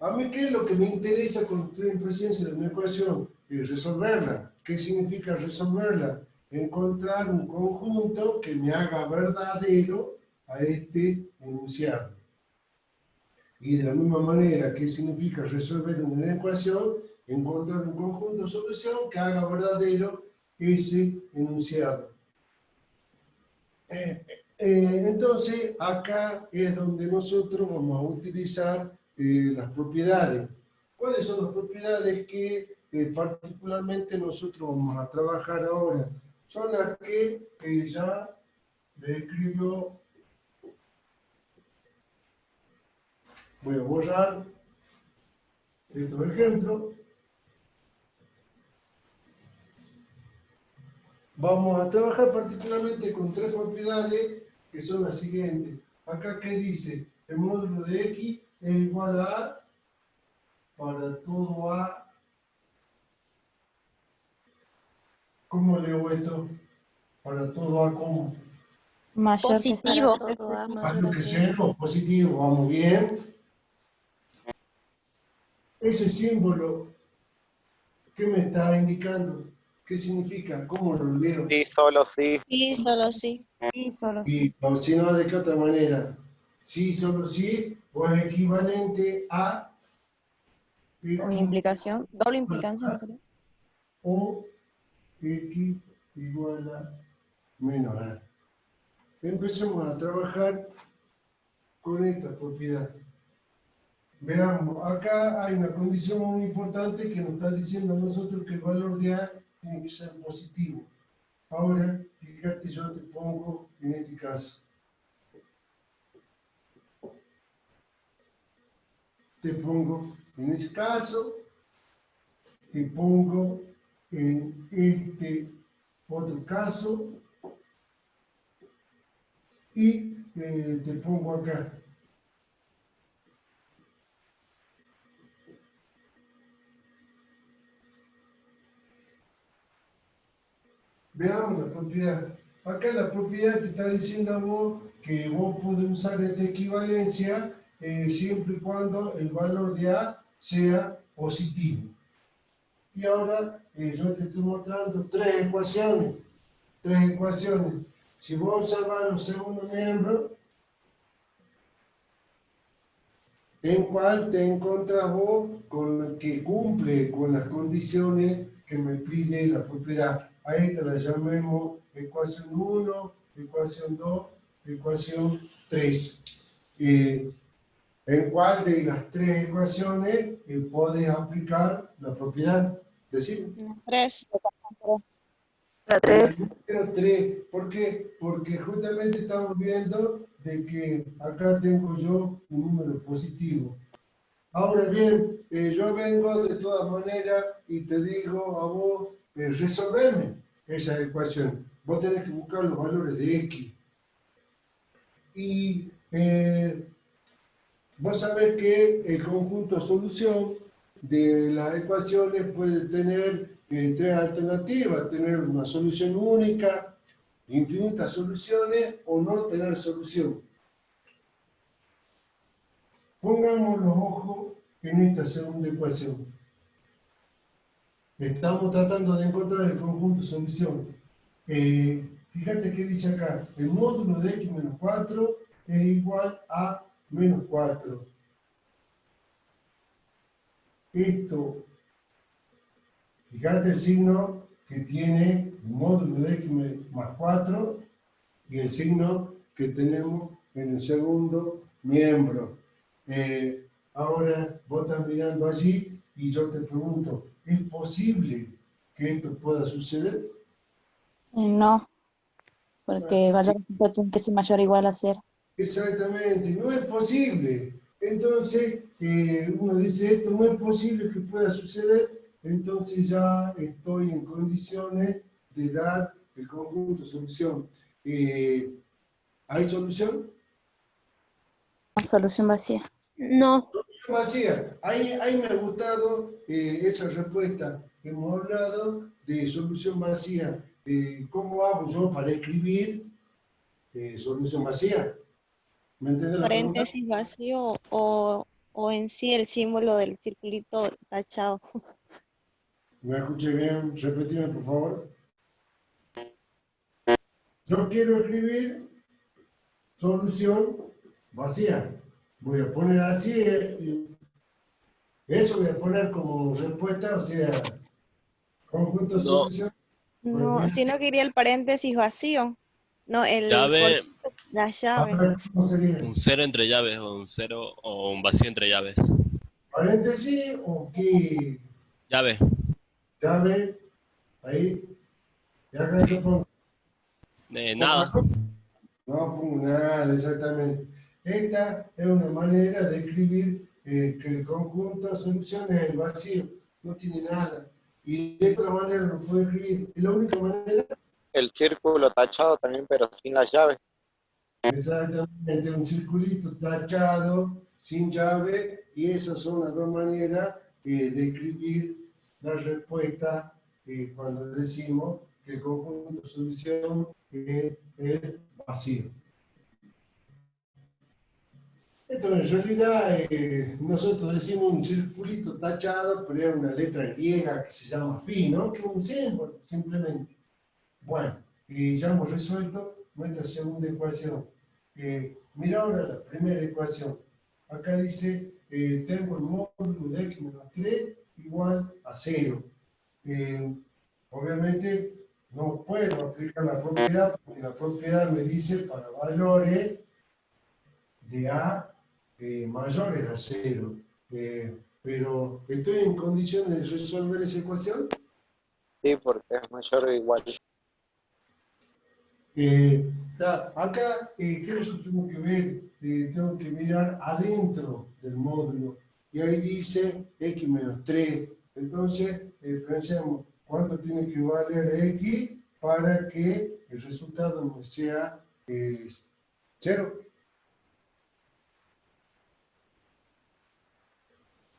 A mí, ¿qué es lo que me interesa cuando estoy en presencia de una ecuación? Resolverla. ¿Qué significa resolverla? Encontrar un conjunto que me haga verdadero a este enunciado. Y de la misma manera, ¿qué significa resolver una ecuación? Encontrar un conjunto de solución que haga verdadero ese enunciado. Entonces, acá es donde nosotros vamos a utilizar las propiedades. ¿Cuáles son las propiedades que particularmente nosotros vamos a trabajar ahora? Son las que ya le escribió Voy a borrar estos ejemplos. Vamos a trabajar particularmente con tres propiedades que son las siguientes. Acá, ¿qué dice? El módulo de X es igual a para todo A. ¿Cómo leo esto? Para todo A, ¿cómo? Mayor que Positivo. cero. Todo A Mayor mayor a que cero. cero, positivo, vamos bien. Ese símbolo, ¿qué me está indicando? ¿Qué significa? ¿Cómo lo leo? Sí, solo sí. Sí, solo sí. Sí, solo Y o si no, ¿de qué otra manera? Sí, solo sí, o es equivalente a con X implicación, doble implicancia, ¿no sería? o X igual a menos A. Empecemos a trabajar con esta propiedad. Veamos, acá hay una condición muy importante que nos está diciendo a nosotros que el valor de A tiene que ser positivo. Ahora, fíjate, yo te pongo en este caso. Te pongo en ese caso, te pongo en este otro caso y te pongo acá. Veamos la propiedad. Acá la propiedad te está diciendo a vos que vos podés usar esta equivalencia siempre y cuando el valor de A sea positivo. Y ahora yo te estoy mostrando tres ecuaciones. Si vos observas los segundos miembros, en cual te encontrás vos con que cumple con las condiciones que me pide la propiedad. A esta la llamemos ecuación 1, ecuación 2, ecuación 3. ¿En cuál de las tres ecuaciones podés aplicar la propiedad? Decime. 3. La 3. Número 3. ¿Por qué? Porque justamente estamos viendo de que acá tengo yo un número positivo. Ahora bien, yo vengo de todas maneras y te digo a vos, resolveme esa ecuación. Vos tenés que buscar los valores de X. Y vos sabés que el conjunto solución de las ecuaciones puede tener tres alternativas, tener una solución única, infinitas soluciones o no tener solución. Pongamos los ojos en esta segunda ecuación. Estamos tratando de encontrar el conjunto solución. Fíjate que dice acá, el módulo de X menos 4 es igual a menos 4. Esto, fíjate el signo que tiene el módulo de X más 4 y el signo que tenemos en el segundo miembro. Ahora vos estás mirando allí y yo te pregunto, ¿es posible que esto pueda suceder? No, porque el valor absoluto tiene que ser mayor o igual a 0. Exactamente, no es posible. Entonces, uno dice, esto no es posible que pueda suceder, entonces ya estoy en condiciones de dar el conjunto solución. ¿Hay solución? Solución vacía. No. Vacía. Ahí me ha gustado esa respuesta. Hemos hablado de solución vacía. ¿Cómo hago yo para escribir solución vacía? ¿Me entiendes la pregunta? Paréntesis vacío o en sí el símbolo del circulito tachado. ¿Me escuché bien? Repetime, por favor. Yo quiero escribir solución vacía. Voy a poner así, eso voy a poner como respuesta, o sea, conjunto de solución. No, si no quería el paréntesis vacío. No, el Llave, las A llaves. ver, ¿cómo sería? un cero entre llaves o un cero o un vacío entre llaves. ¿Paréntesis o qué? Llave. Llave, ahí. ¿Y acá Sí. qué pongo? Nada. No pongo nada, exactamente. Esta es una manera de escribir que el conjunto de soluciones es el vacío, no tiene nada. Y de otra manera lo puedo escribir. Es la única manera. El círculo tachado también, pero sin las llaves. Exactamente, un circulito tachado, sin llave, y esas son las dos maneras de escribir la respuesta cuando decimos que el conjunto de solución es el vacío. Esto en realidad nosotros decimos un circulito tachado, pero es una letra griega que se llama phi, ¿no? Que es un símbolo, simplemente. Bueno, ya hemos resuelto nuestra segunda ecuación. Mira ahora la primera ecuación. Acá dice, tengo el módulo de x menos 3 igual a 0. Obviamente no puedo aplicar la propiedad, porque la propiedad me dice para valores de a mayores a 0. Pero ¿estoy en condiciones de resolver esa ecuación? Sí, porque es mayor o igual. Acá creo que tengo que ver, tengo que mirar adentro del módulo. Y ahí dice x menos 3. Entonces, pensemos, ¿cuánto tiene que valer x para que el resultado no sea 0?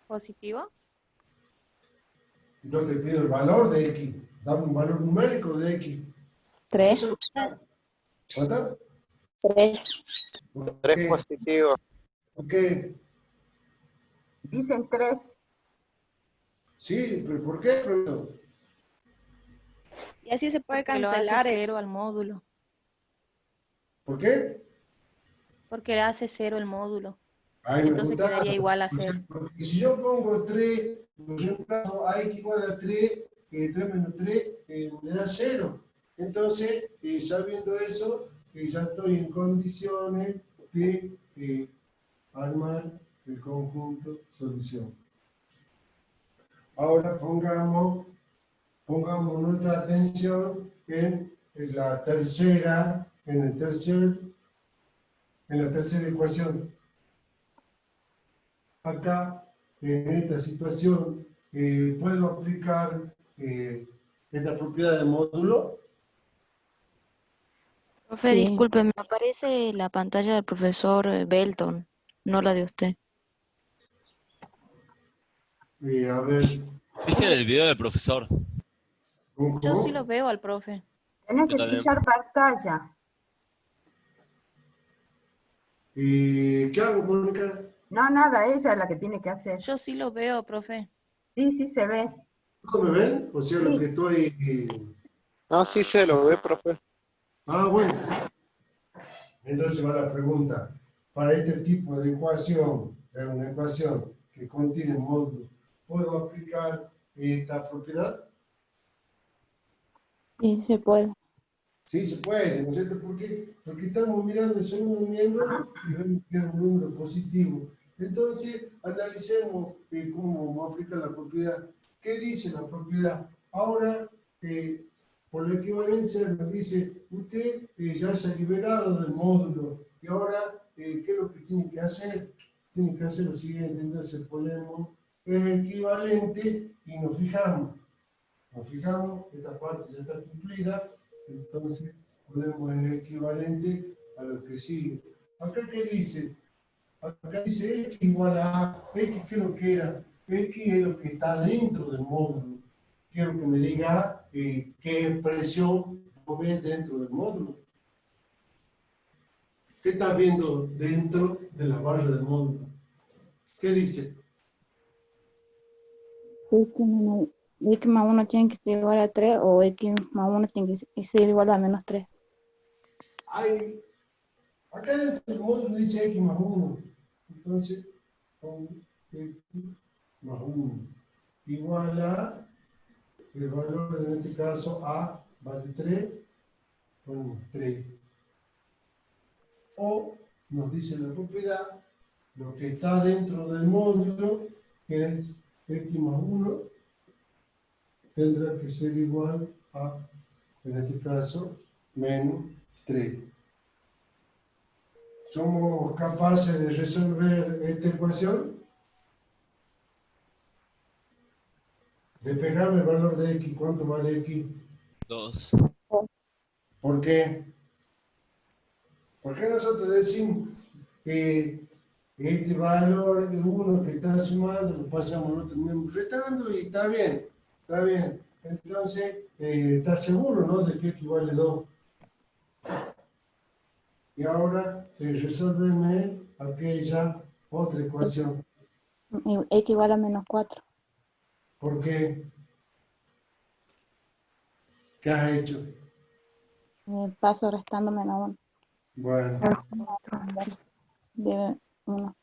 ¿Positivo? Yo te pido el valor de x. Dame un valor numérico de x. 3. ¿Cuánto? 3. 3 positivos. Ok. Dicen 3. Sí, pero ¿por qué, profesor? Y así se puede Porque lo hace cancelar. 0 al módulo. ¿Por qué? Porque le hace 0 el módulo. Ahí me Entonces gusta. quedaría igual a 0. Porque si yo pongo 3, lo reemplazo a x igual a 3, 3 menos 3 me da 0. Entonces, sabiendo eso, ya estoy en condiciones de armar el conjunto solución. Ahora pongamos nuestra atención en la tercera ecuación. Acá, en esta situación, puedo aplicar esta propiedad de módulo. Profe, Sí. disculpe, me aparece la pantalla del profesor Belton, no la de usted. A ver, Fíjense en el video del profesor. ¿cómo? Yo sí lo veo al profe. Tenés Yo que también. fijar pantalla. ¿Qué hago, Mónica? No, nada, ella es la que tiene que hacer. Yo sí lo veo, profe. Sí, sí se ve. ¿No me ven? O sea, lo Sí. que estoy... No, sí se lo ve, profe. bueno. Entonces va la pregunta. Para este tipo de ecuación, es una ecuación que contiene módulos, ¿puedo aplicar esta propiedad? Sí, se puede. Sí, se puede, ¿no es cierto? ¿Por qué? Porque estamos mirando el segundo miembro y vemos que es un número positivo. Entonces, analicemos cómo aplica la propiedad. ¿Qué dice la propiedad? Ahora, por la equivalencia nos dice, usted ya se ha liberado del módulo. Y ahora, ¿qué es lo que tiene que hacer? Tiene que hacer lo siguiente, entonces ponemos, es equivalente y nos fijamos. Esta parte ya está cumplida, entonces ponemos el equivalente a lo que sigue. ¿Acá qué dice? Acá dice x igual a x, ¿qué es lo que era? X es lo que está dentro del módulo. Quiero que me diga qué expresión ves dentro del módulo. ¿Qué estás viendo dentro de la barra del módulo? ¿Qué dice? X más 1 tiene que ser igual a 3 o X más 1 tiene que ser igual a menos 3. Acá dentro del módulo dice x más 1. Entonces, pongo x más 1 igual a, el valor en este caso a vale 3, ponemos 3. O nos dice la propiedad, lo que está dentro del módulo, que es x más 1, tendrá que ser igual a, en este caso, menos 3. ¿Somos capaces de resolver esta ecuación? Despejame el valor de x. ¿Cuánto vale x? 2. ¿Por qué? ¿Por qué nosotros decimos que este valor de 1 que está sumando lo pasamos al otro mismo restando y está bien, está bien? Entonces, ¿estás seguro, no, de que x vale 2? Y ahora resuélveme aquella otra ecuación. X igual a menos 4. ¿Por qué? ¿Qué has hecho? Paso restando menos 1. Bueno. De 1.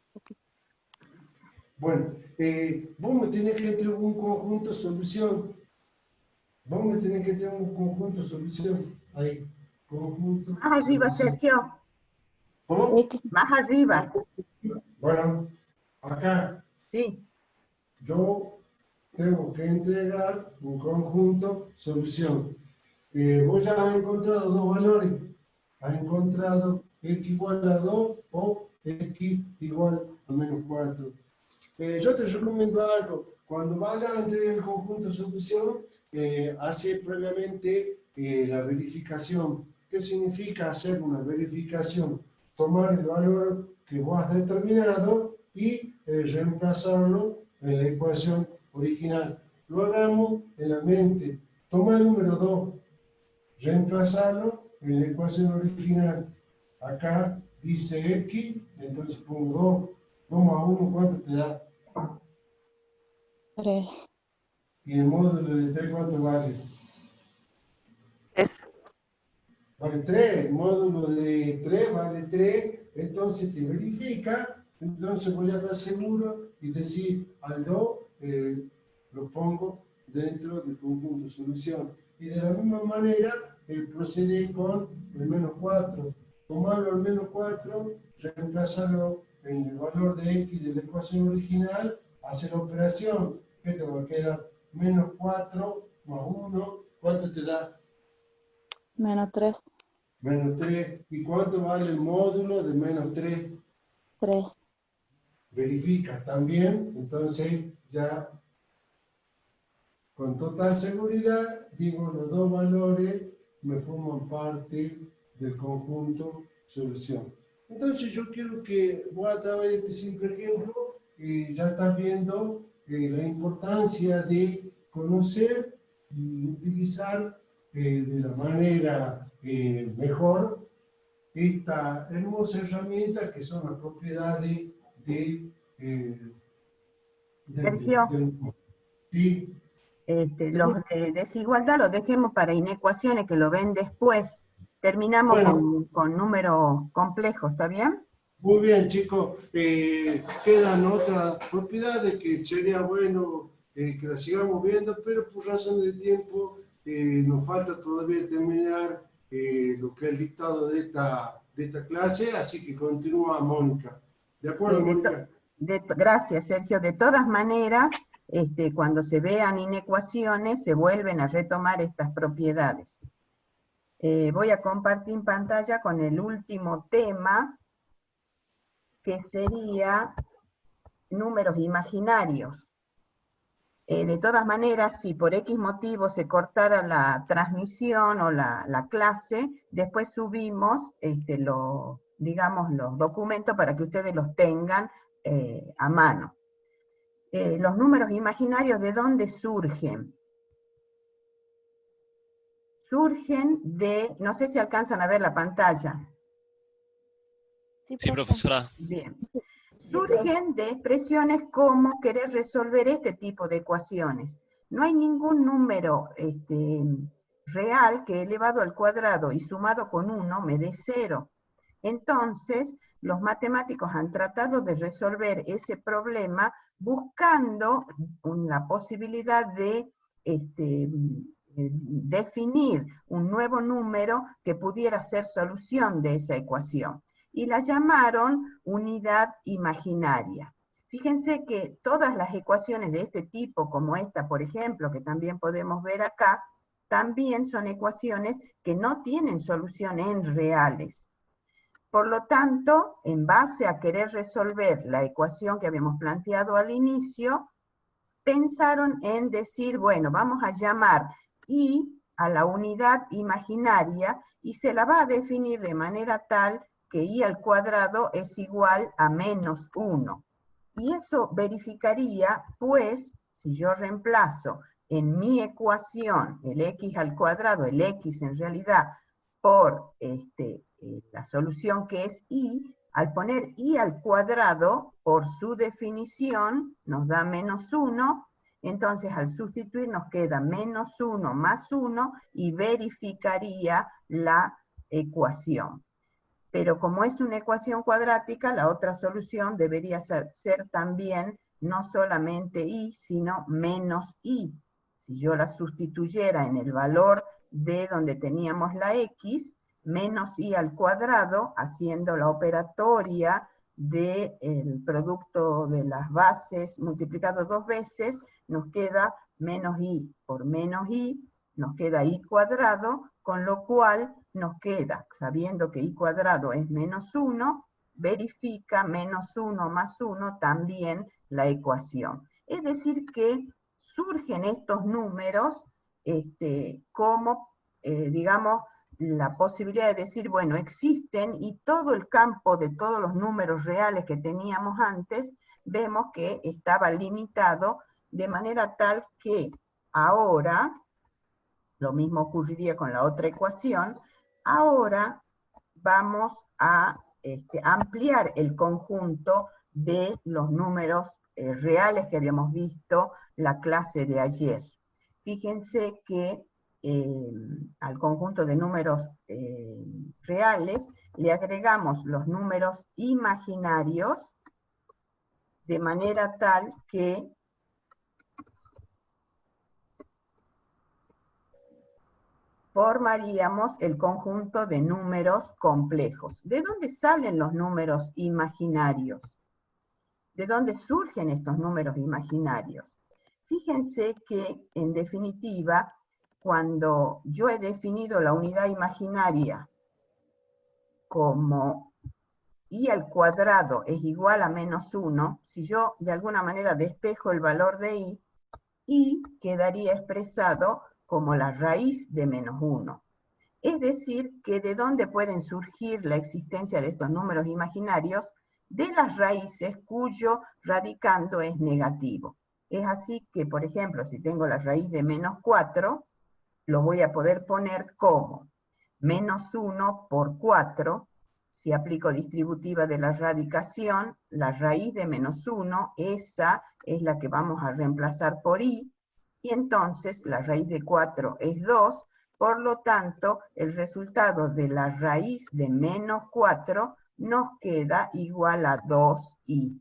Bueno, vos me tenés que entregar un conjunto solución. Vos me tenés que tener un conjunto solución. Ahí, conjunto. Más arriba, solución. Sergio. ¿Cómo? Más arriba. Bueno, acá. Sí. Yo tengo que entregar un conjunto solución. Vos ya has encontrado dos valores. Has encontrado x igual a 2 o x igual a menos 4. Yo te recomiendo algo. Cuando vayas a entregar el conjunto solución, hace previamente la verificación. ¿Qué significa hacer una verificación? Tomar el valor que vos has determinado y reemplazarlo en la ecuación original. Lo hagamos en la mente. Toma el número 2, reemplazarlo en la ecuación original. Acá dice x, entonces pongo 2 más 1, ¿cuánto te da? 3. ¿Y el módulo de 3 cuánto vale? 3. Vale 3, el módulo de 3 vale 3, entonces te verifica, entonces voy a estar seguro y decir al 2 lo pongo dentro del conjunto solución. Y de la misma manera procede con el menos 4. Tomarlo al menos 4, reemplazarlo en el valor de x de la ecuación original, hacer la operación, ¿qué te va a quedar? Menos 4 más 1, ¿cuánto te da? Menos 3. Menos 3. ¿Y cuánto vale el módulo de menos 3? 3. Verifica también, entonces ya con total seguridad digo los dos valores me forman parte del conjunto solución. Entonces yo quiero que vos a través de este simple ejemplo ya estás viendo la importancia de conocer y utilizar de la manera mejor esta hermosa herramienta que son las propiedades Sergio. Sí. Los de desigualdad los dejemos para inecuaciones que lo ven después. Terminamos con números complejos, ¿está bien? Muy bien, chicos. Quedan otras propiedades que sería bueno que las sigamos viendo, pero por razón de tiempo nos falta todavía terminar lo que es el dictado de esta clase, así que continúa Mónica. ¿De acuerdo, Mónica? Gracias, Sergio. De todas maneras, cuando se vean inecuaciones, se vuelven a retomar estas propiedades. Voy a compartir pantalla con el último tema, que sería números imaginarios. De todas maneras, si por X motivo se cortara la transmisión o la clase, después subimos digamos, los documentos para que ustedes los tengan a mano. Los números imaginarios, ¿de dónde surgen? Surgen de, no sé si alcanzan a ver la pantalla. Sí, profesora. Bien. Surgen de expresiones como querer resolver este tipo de ecuaciones. No hay ningún número real que elevado al cuadrado y sumado con 1 me dé 0. Entonces, los matemáticos han tratado de resolver ese problema buscando la posibilidad de definir un nuevo número que pudiera ser solución de esa ecuación. Y la llamaron unidad imaginaria. Fíjense que todas las ecuaciones de este tipo, como esta, por ejemplo, que también podemos ver acá, también son ecuaciones que no tienen solución en reales. Por lo tanto, en base a querer resolver la ecuación que habíamos planteado al inicio, pensaron en decir, bueno, vamos a llamar I a la unidad imaginaria y se la va a definir de manera tal que I al cuadrado es igual a menos 1. Y eso verificaría, pues, si yo reemplazo en mi ecuación el x al cuadrado, el x en realidad, por la solución que es I, al poner I al cuadrado, por su definición, nos da menos 1, entonces al sustituir nos queda menos 1 más 1 y verificaría la ecuación. Pero como es una ecuación cuadrática, la otra solución debería ser también no solamente I, sino menos I. Si yo la sustituyera en el valor de donde teníamos la X, menos I al cuadrado, haciendo la operatoria del producto de las bases multiplicado 2 veces, nos queda menos I por menos I, nos queda I cuadrado, con lo cual nos queda, sabiendo que I cuadrado es menos 1, verifica menos 1 más 1 también la ecuación. Es decir que surgen estos números como, digamos, la posibilidad de decir, bueno, existen y todo el campo de todos los números reales que teníamos antes, vemos que estaba limitado de manera tal que ahora, lo mismo ocurriría con la otra ecuación, ahora vamos a ampliar el conjunto de los números reales que habíamos visto la clase de ayer. Fíjense que al conjunto de números reales le agregamos los números imaginarios de manera tal que formaríamos el conjunto de números complejos. ¿De dónde salen los números imaginarios? ¿De dónde surgen estos números imaginarios? Fíjense que, en definitiva, cuando yo he definido la unidad imaginaria como I al cuadrado es igual a menos 1, si yo de alguna manera despejo el valor de I quedaría expresado como la raíz de menos 1. Es decir, que ¿de dónde pueden surgir la existencia de estos números imaginarios? De las raíces cuyo radicando es negativo. Es así que, por ejemplo, si tengo la raíz de menos 4, lo voy a poder poner como menos 1 por 4. Si aplico distributiva de la radicación, la raíz de menos 1, esa es la que vamos a reemplazar por I, y entonces la raíz de 4 es 2, por lo tanto, el resultado de la raíz de menos 4 nos queda igual a 2i.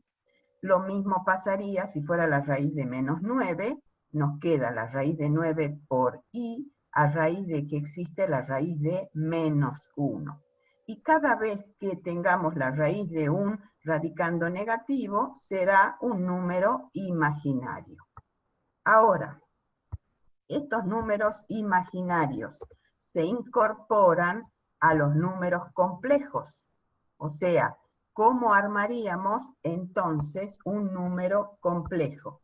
Lo mismo pasaría si fuera la raíz de menos 9, nos queda la raíz de 9 por i, a raíz de que existe la raíz de menos 1. Y cada vez que tengamos la raíz de un radicando negativo, será un número imaginario. Ahora, estos números imaginarios se incorporan a los números complejos. O sea, ¿cómo armaríamos entonces un número complejo?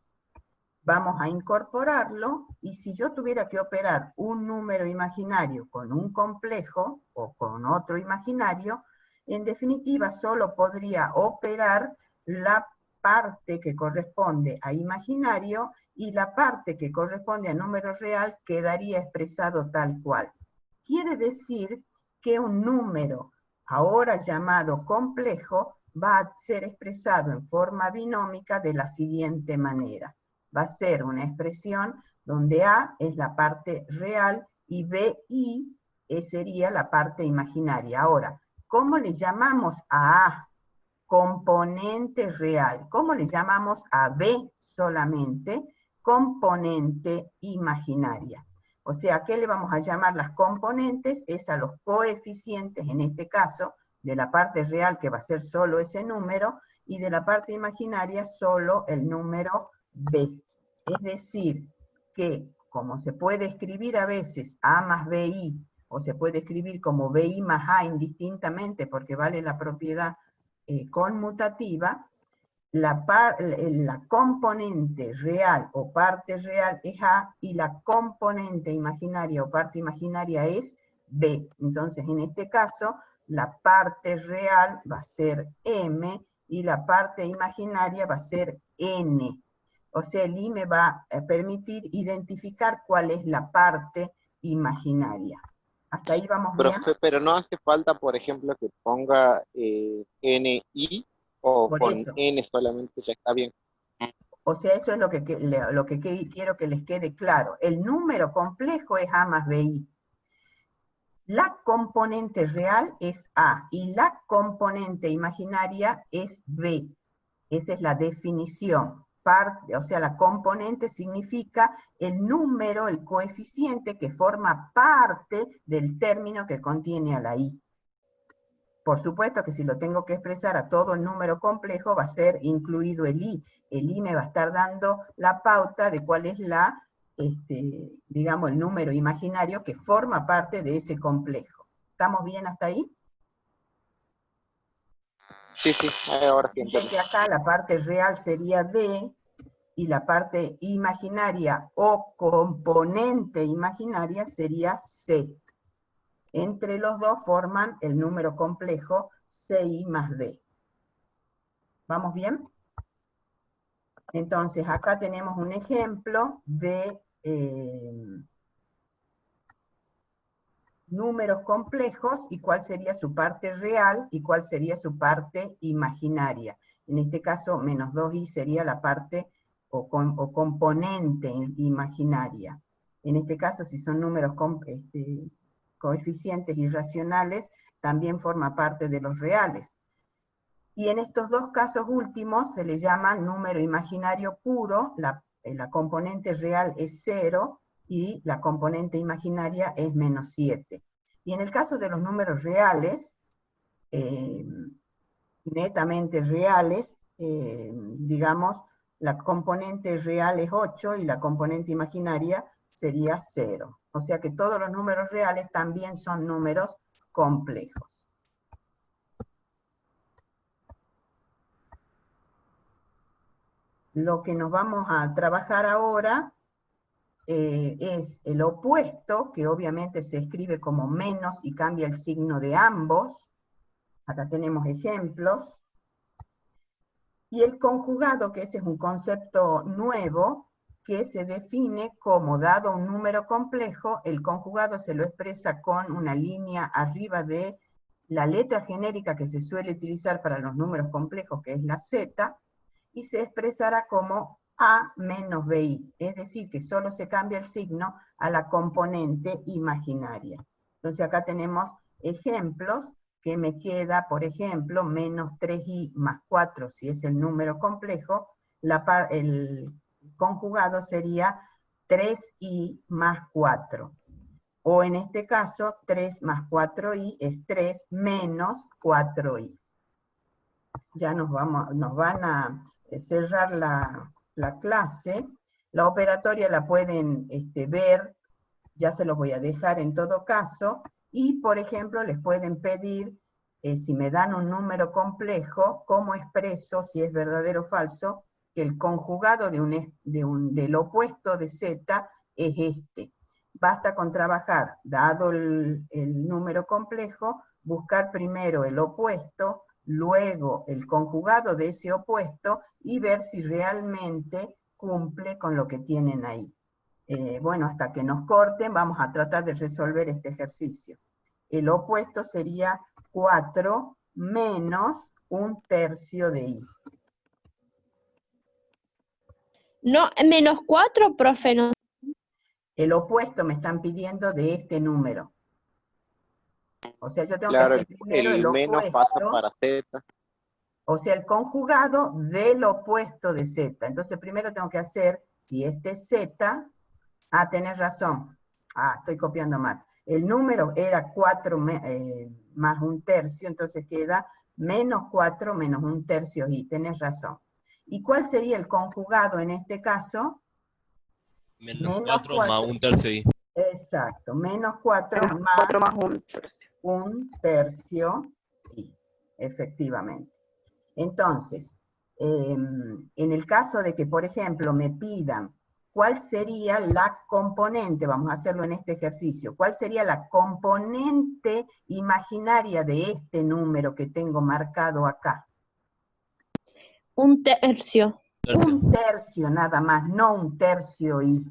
Vamos a incorporarlo, y si yo tuviera que operar un número imaginario con un complejo o con otro imaginario, en definitiva solo podría operar la parte que corresponde a imaginario y la parte que corresponde a número real quedaría expresado tal cual. Quiere decir que un número ahora llamado complejo va a ser expresado en forma binómica de la siguiente manera. Va a ser una expresión donde A es la parte real y BI sería la parte imaginaria. Ahora, ¿cómo le llamamos a A? Componente real. ¿Cómo le llamamos a B solamente? Componente imaginaria. O sea, ¿qué le vamos a llamar las componentes? Es a los coeficientes, en este caso, de la parte real, que va a ser solo ese número, y de la parte imaginaria solo el número B. Es decir, que como se puede escribir a veces A más BI, o se puede escribir como BI más A indistintamente, porque vale la propiedad conmutativa, la componente real o parte real es A, y la componente imaginaria o parte imaginaria es B. Entonces, en este caso, la parte real va a ser M, y la parte imaginaria va a ser N. O sea, el I me va a permitir identificar cuál es la parte imaginaria. ¿Hasta ahí vamos bien? Profe, pero no hace falta, por ejemplo, que ponga NI, o Por con eso. N solamente ya está bien. O sea, eso es lo que quiero que les quede claro. El número complejo es A más BI. La componente real es A, y la componente imaginaria es B. Esa es la definición. O sea, la componente significa el número, el coeficiente que forma parte del término que contiene a la I. Por supuesto que si lo tengo que expresar a todo el número complejo, va a ser incluido el I. El I me va a estar dando la pauta de cuál es digamos, el número imaginario que forma parte de ese complejo. ¿Estamos bien hasta ahí? Sí, ahora sí Dice entiendo. que acá la parte real sería D, y la parte imaginaria o componente imaginaria sería C. Entre los dos forman el número complejo CI más D. ¿Vamos bien? Entonces, acá tenemos un ejemplo de números complejos y cuál sería su parte real y cuál sería su parte imaginaria. En este caso, menos 2i sería la parte o componente imaginaria. En este caso, si son números coeficientes irracionales, también forma parte de los reales. Y en estos dos casos últimos se le llama número imaginario puro, la componente real es 0, y la componente imaginaria es menos 7. Y en el caso de los números reales, netamente reales, digamos, la componente real es 8 y la componente imaginaria sería 0. O sea que todos los números reales también son números complejos. Lo que nos vamos a trabajar ahora es el opuesto, que obviamente se escribe como menos y cambia el signo de ambos. Acá tenemos ejemplos. Y el conjugado, que ese es un concepto nuevo, que se define como, dado un número complejo, el conjugado se lo expresa con una línea arriba de la letra genérica que se suele utilizar para los números complejos, que es la Z, y se expresará como A menos BI, es decir, que solo se cambia el signo a la componente imaginaria. Entonces acá tenemos ejemplos que me queda, por ejemplo, menos 3i más 4, si es el número complejo, el conjugado sería 3i más 4. O en este caso, 3 más 4i es 3 menos 4i. Ya nos van a cerrar la clase. La operatoria la pueden ver, ya se los voy a dejar en todo caso, y por ejemplo les pueden pedir, si me dan un número complejo, cómo expreso, si es verdadero o falso, que el conjugado del opuesto de Z es este. Basta con trabajar, dado el número complejo, buscar primero el opuesto, luego el conjugado de ese opuesto, y ver si realmente cumple con lo que tienen ahí. Bueno, hasta que nos corten, vamos a tratar de resolver este ejercicio. El opuesto sería 4 menos 1/3 de i. No, menos 4, profe, no. El opuesto me están pidiendo de este número. O sea, yo tengo Claro, que hacer primero el menos opuesto. pasa para Z. O sea, el conjugado del opuesto de Z. Entonces primero tengo que hacer, si este es Z, tenés razón. Estoy copiando mal. El número era 4 más 1/3, entonces queda menos 4 menos 1/3 i. Tenés razón. ¿Y cuál sería el conjugado en este caso? Menos 4 más 1/3 i. Exacto, menos 4 Menos más 4 más 1. 1/3 i, efectivamente. Entonces, en el caso de que, por ejemplo, me pidan cuál sería la componente, vamos a hacerlo en este ejercicio, cuál sería la componente imaginaria de este número que tengo marcado acá. 1/3. 1/3 nada más, no 1/3 i,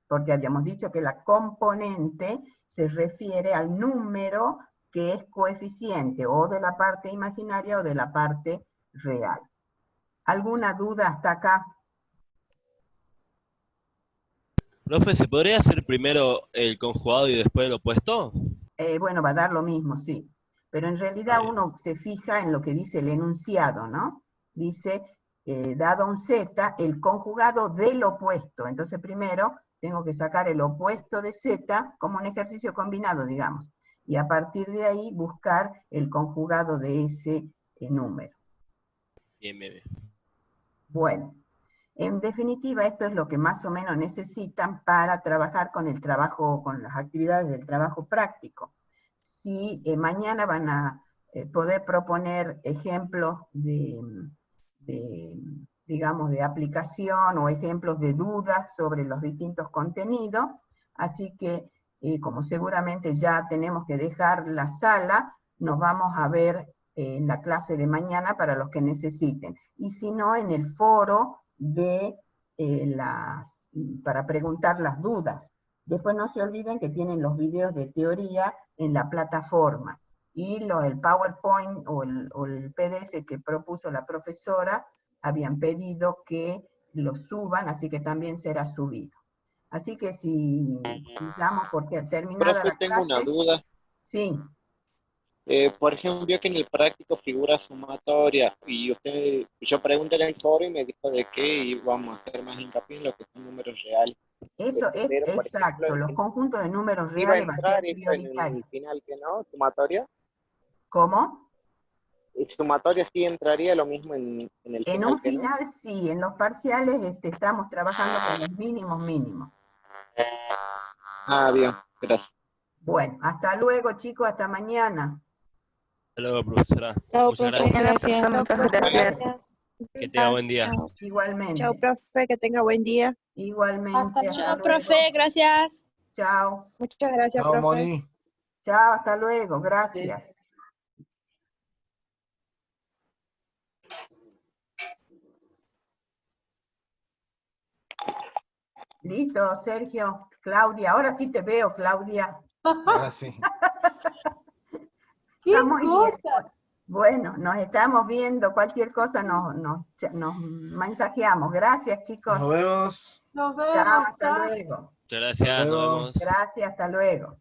porque habíamos dicho que la componente se refiere al número que es coeficiente, o de la parte imaginaria o de la parte real. ¿Alguna duda hasta acá? Profe, ¿se podría hacer primero el conjugado y después el opuesto? Bueno, va a dar lo mismo, sí. Pero en realidad uno se fija en lo que dice el enunciado, ¿no? Dice, dado un z, el conjugado del opuesto. Entonces primero tengo que sacar el opuesto de z como un ejercicio combinado, digamos. Y a partir de ahí buscar el conjugado de ese número. Bien, bien, bien. Bueno, en definitiva esto es lo que más o menos necesitan para trabajar con el trabajo, con las actividades del trabajo práctico. Si mañana van a poder proponer ejemplos digamos, de aplicación o ejemplos de dudas sobre los distintos contenidos, así que como seguramente ya tenemos que dejar la sala, nos vamos a ver en la clase de mañana para los que necesiten. Y si no, en el foro de para preguntar las dudas. Después no se olviden que tienen los videos de teoría en la plataforma. Y el PowerPoint o el PDF que propuso la profesora, habían pedido que lo suban, así que también será subido. Así que si damos por terminada Profe, la tengo una clase. duda. Sí. Por ejemplo, vio que en el práctico figura sumatoria y yo pregunté en el foro y me dijo de que íbamos a hacer más hincapié en lo que son números reales. Eso es Pero, por ejemplo, exacto, los conjuntos de números iba a reales va a ser entrar eso en prioritario. el final, que no, sumatoria. ¿Cómo? Sumatoria sí entraría lo mismo en el En final, un que no. final sí, en los parciales estamos trabajando con los mínimos. Ah, bien, gracias. Bueno, hasta luego chicos, hasta mañana. Hasta luego, profesora. Chao, Muchas profe. gracias. Muchas gracias. Que tenga buen día. Igualmente. Chao, profe, que tenga buen día. Igualmente, hasta Chao, luego. profe, gracias. Chao. Muchas gracias, Chao, profe. Moni. Chao, hasta luego, gracias. Listo, Sergio, Claudia, ahora sí te veo, Claudia. Ahora sí. ¿Qué Está muy bien. cosa? Bueno, nos estamos viendo, cualquier cosa nos mensajeamos. Gracias, chicos. Nos vemos. Nos Chao, vemos. hasta Chao. luego. Muchas gracias, nos luego. vemos. Gracias, hasta luego.